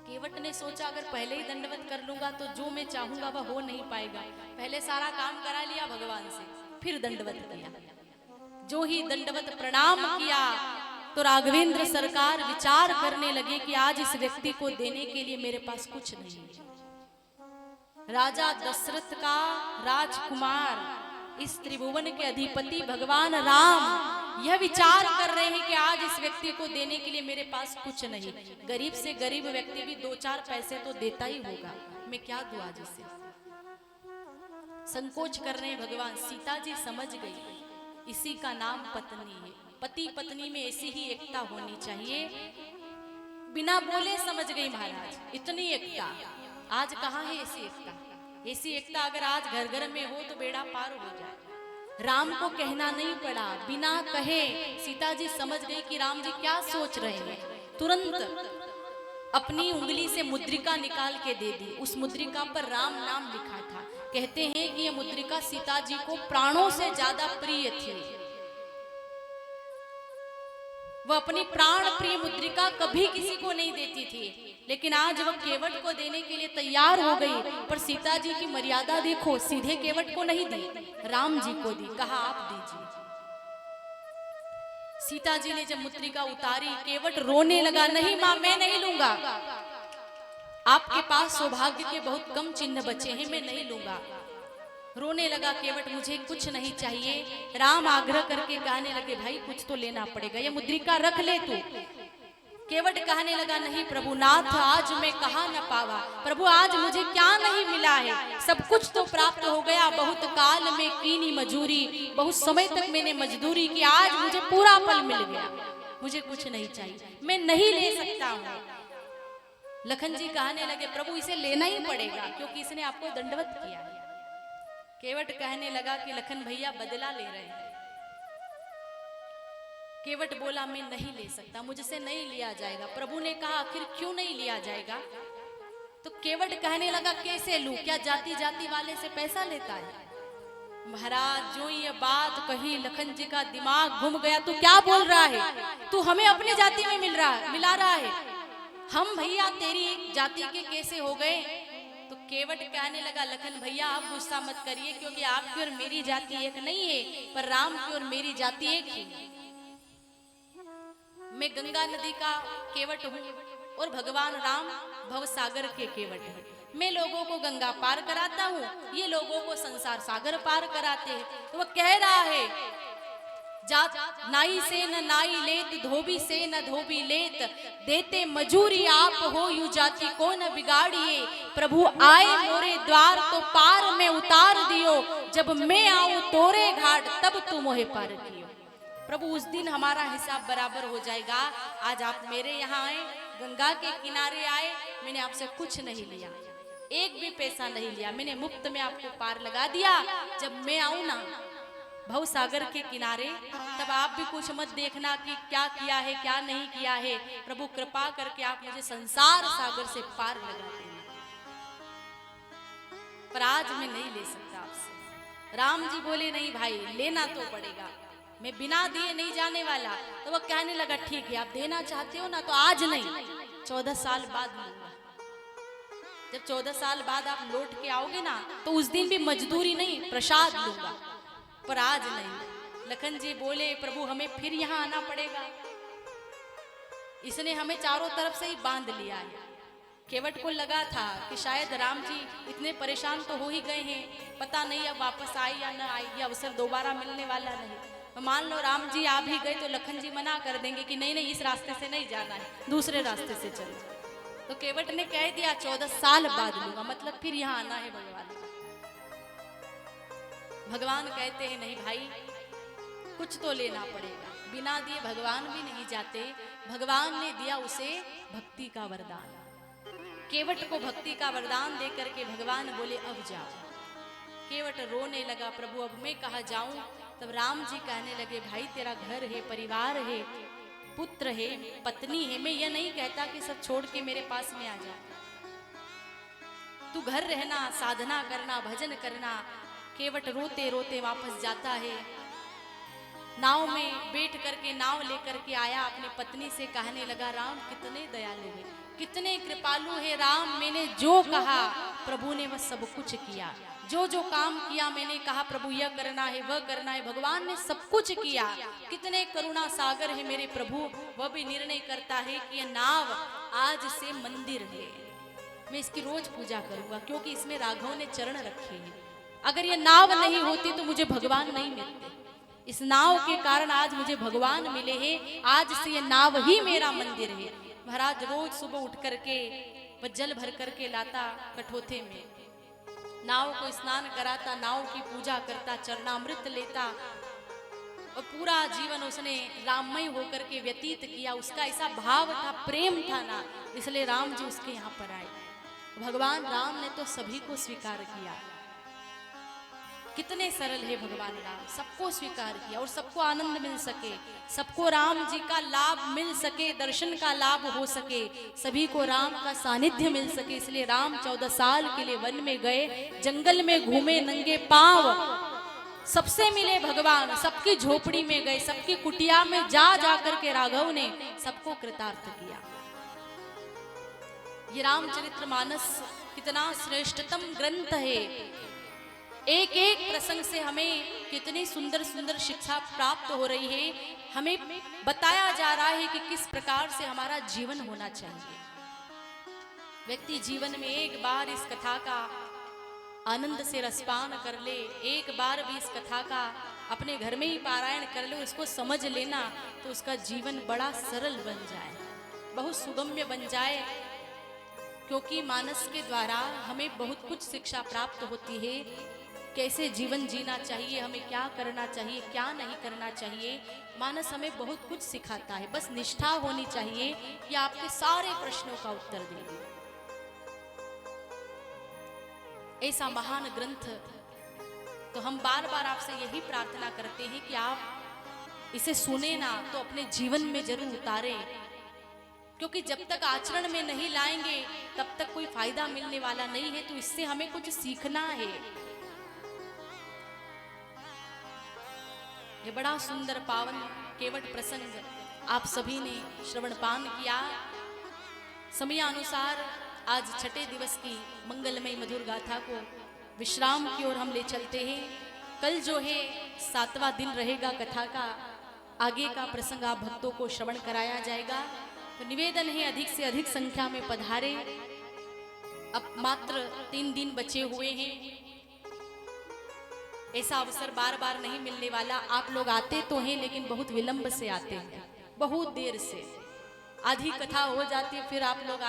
A: केवट ने सोचा अगर पहले ही दंडवत कर लूंगा तो जो मैं चाहूंगा वह हो नहीं पाएगा। पहले सारा काम करा लिया भगवान से, फिर दंडवत किया। जो ही दंडवत प्रणाम किया तो राघवेंद्र सरकार विचार करने लगे कि आज इस व्यक्ति को देने के लिए मेरे पास कुछ नहीं है। राजा दशरथ का राजकुमार, इस त्रिभुवन के अधिपति भगवान राम यह विचार कर रहे हैं कि आज इस व्यक्ति को देने के लिए मेरे पास कुछ नहीं। गरीब से गरीब व्यक्ति भी 2-4 पैसे तो देता ही होगा, मैं क्या दूं आज इसे। संकोच कर रहे हैं भगवान। सीता जी समझ गई, इसी का नाम पत्नी है। पति पत्नी में ऐसी ही एकता होनी चाहिए। बिना बोले समझ गई महाराज, इतनी एकता आज कहाँ है। ऐसी एकता, ऐसी एकता अगर आज घर घर में हो तो बेड़ा पार हो जाए। राम को कहना नहीं पड़ा, बिना कहे सीता जी समझ गई कि राम जी क्या सोच रहे हैं। तुरंत अपनी उंगली से मुद्रिका निकाल के दे दी। उस मुद्रिका पर राम नाम लिखा था। कहते हैं कि यह मुद्रिका सीता जी को प्राणों से ज्यादा प्रिय थी। वह अपनी प्राण प्रिय मुद्रिका कभी किसी को नहीं देती थी, लेकिन आज वह केवट को देने के लिए तैयार हो गई। पर सीता जी की मर्यादा देखो, सीधे केवट को नहीं दी, राम जी को दी। कहा आप दीजिए। सीता जी ने जब मुद्रिका उतारी, केवट रोने लगा, नहीं मां मैं नहीं लूंगा। आपके पास सौभाग्य के बहुत कम चिन्ह बचे हैं, मैं नहीं लूंगा। रोने लगा केवट, मुझे कुछ नहीं चाहिए। राम आग्रह करके कहने लगे भाई कुछ तो लेना पड़ेगा, ये मुद्रिका रख ले तू। केवट कहने लगा नहीं प्रभु नाथ, आज मैं कहाँ न पावा। प्रभु आज मुझे क्या नहीं मिला है, सब कुछ तो प्राप्त हो गया। बहुत काल में कीनी मजूरी, बहुत समय तक मैंने मजदूरी की, आज मुझे पूरा फल मिल गया। मुझे कुछ नहीं चाहिए, मैं नहीं ले सकता हूँ। लखन जी कहने लगे प्रभु इसे लेना ही पड़ेगा क्योंकि इसने आपको दंडवत किया है। केवट कहने लगा कि लखन भैया बदला ले रहे हैं। केवट बोला मैं नहीं ले सकता, मुझसे नहीं लिया जाएगा। प्रभु ने कहा आखिर क्यों नहीं लिया जाएगा? तो केवट कहने लगा कैसे लूं, क्या जाति जाति वाले से पैसा लेता है? महाराज जो ये बात कही लखन जी का दिमाग घूम गया। तू क्या बोल रहा है? तू हमें अपनी जाति में मिला रहा है, हम भैया तेरी जाति के कैसे हो गए? तो केवट कहने लगा लखन भैया आप गुस्सा मत करिए, क्योंकि आपकी और मेरी जाति एक नहीं है, पर राम की और मेरी जाति एक ही। मैं गंगा नदी का केवट हूँ और भगवान राम भवसागर के केवट हैं। मैं लोगों को गंगा पार कराता हूँ, ये लोगों को संसार सागर पार कराते हैं। तो वह कह रहा है जात नाई से न नाई लेत, धोबी से न धोबी लेत, देते मजूरी आप हो यू जाति को न बिगाड़िए। प्रभु आए मोरे द्वार तो पार में उतार दियो, जब मैं आऊं तोरे घाट तब तू मोहे पार कियो। प्रभु उस दिन हमारा हिसाब बराबर हो जाएगा। आज आप मेरे यहाँ आए, गंगा के किनारे आए, मैंने आपसे कुछ नहीं लिया, एक भी पैसा नहीं लिया, मैंने मुफ्त में आपको पार लगा दिया। जब मैं आऊं ना भव सागर के किनारे, तब आप भी कुछ मत देखना कि क्या किया है क्या नहीं किया है। प्रभु कृपा करके आप मुझे संसार सागर से पार लगा देना, पर आज मैं नहीं ले सकता आपसे। राम जी बोले नहीं भाई लेना तो पड़ेगा, मैं बिना दिए नहीं जाने वाला। तो वह कहने लगा ठीक है आप देना चाहते हो ना तो आज नहीं, 14 साल बाद लूंगा। जब 14 साल बाद आप लौट के आओगे ना तो उस दिन भी मजदूरी नहीं प्रसाद लूंगा, पर आज नहीं। लखन जी बोले प्रभु हमें फिर यहाँ आना पड़ेगा, इसने हमें चारों तरफ से ही बांध लिया है। केवट को लगा था कि शायद राम जी इतने परेशान तो हो ही गए हैं, पता नहीं अब वापस आए या न आए, ये अवसर दोबारा मिलने वाला नहीं। तो मान लो राम जी आ भी गए तो लखन जी मना कर देंगे कि नहीं नहीं इस रास्ते से नहीं जाना है, दूसरे रास्ते से चलो। तो केवट ने कह दिया 14 साल बाद लूंगा, मतलब फिर यहाँ आना है भगवान। भगवान कहते हैं नहीं भाई कुछ तो लेना पड़ेगा, बिना दिए भगवान भी नहीं जाते। भगवान ने दिया उसे भक्ति का वरदान। केवट को भक्ति का वरदान दे करके भगवान बोले अब जाओ। केवट रोने लगा, प्रभु अब मैं कहाँ जाऊं? तब राम जी कहने लगे, भाई तेरा घर है, परिवार है, पुत्र है, पत्नी है, मैं ये नहीं कहता कि सब छोड़ के मेरे पास में आ जा। तू घर रहना, साधना करना, भजन करना। केवट रोते रोते वापस जाता है, नाव में बैठ करके नाव लेकर के आया, अपनी पत्नी से कहने लगा, राम कितने दयालु है, कितने कृपालु है राम, मैंने जो कहा प्रभु ने वह सब कुछ किया, जो जो काम किया मैंने कहा प्रभु यह करना है वह करना है, भगवान ने सब कुछ किया। कितने करुणा सागर है मेरे प्रभु, वह भी निर्णय करता है कि यह नाव आज से मंदिर है, मैं इसकी रोज पूजा करूंगा, क्योंकि इसमें राघव ने चरण रखे हैं। अगर ये नाव नहीं होती तो मुझे भगवान नहीं मिलते, इस नाव के कारण आज मुझे भगवान मिले हैं, आज से ये नाव ही मेरा मंदिर है। महाराज रोज सुबह उठ करके वह जल भर करके लाता कठोथे में, नाव को स्नान कराता, नाव की पूजा करता, चरणामृत लेता और पूरा जीवन उसने राममय होकर के व्यतीत किया। उसका ऐसा भाव था, प्रेम था ना, इसलिए राम जी उसके यहाँ पर आए। भगवान राम ने तो सभी को स्वीकार किया। कितने सरल है भगवान राम, सबको स्वीकार किया और सबको आनंद मिल सके, सबको राम जी का लाभ मिल सके, दर्शन का लाभ हो सके, सभी को राम का सानिध्य मिल सके। इसलिए राम 14 साल के लिए वन में गए, जंगल में घूमे नंगे पांव, सबसे मिले भगवान, सबकी झोपड़ी में गए, सबकी कुटिया में जा जा करके राघव ने सबको कृतार्थ किया। ये रामचरितमानस कितना श्रेष्ठतम ग्रंथ है। एक एक प्रसंग से हमें कितनी सुंदर सुंदर शिक्षा प्राप्त हो रही है, हमें बताया जा रहा है कि किस प्रकार से हमारा जीवन होना चाहिए। व्यक्ति जीवन में एक बार इस कथा का आनंद से रसपान कर ले, एक बार भी इस कथा का अपने घर में ही पारायण कर ले, उसको समझ लेना, तो उसका जीवन बड़ा सरल बन जाए, बहुत सुगम्य बन जाए। क्योंकि मानस के द्वारा हमें बहुत कुछ शिक्षा प्राप्त होती है, कैसे जीवन जीना चाहिए, हमें क्या करना चाहिए, क्या नहीं करना चाहिए। मानस हमें बहुत कुछ सिखाता है, बस निष्ठा होनी चाहिए कि आपके सारे प्रश्नों का उत्तर देगी। ऐसा महान ग्रंथ, तो हम बार बार आपसे यही प्रार्थना करते हैं कि आप इसे सुने ना तो अपने जीवन में जरूर उतारें, क्योंकि जब तक आचरण में नहीं लाएंगे तब तक कोई फायदा मिलने वाला नहीं है। तो इससे हमें कुछ सीखना है। ये बड़ा सुंदर पावन केवट प्रसंग आप सभी ने श्रवणपान किया। समयानुसार आज छठे दिवस की मंगलमय मधुर गाथा को विश्राम की ओर हम ले चलते हैं। कल जो है 7वां दिन रहेगा कथा का, आगे का प्रसंग आप भक्तों को श्रवण कराया जाएगा। तो निवेदन है अधिक से अधिक संख्या में पधारे। अब मात्र 3 दिन बचे हुए हैं, ऐसा अवसर बार बार नहीं मिलने वाला। आप लोग आते तो हैं लेकिन बहुत विलंब से आते हैं, बहुत देर से, आधी कथा हो जाती है, फिर आप लोग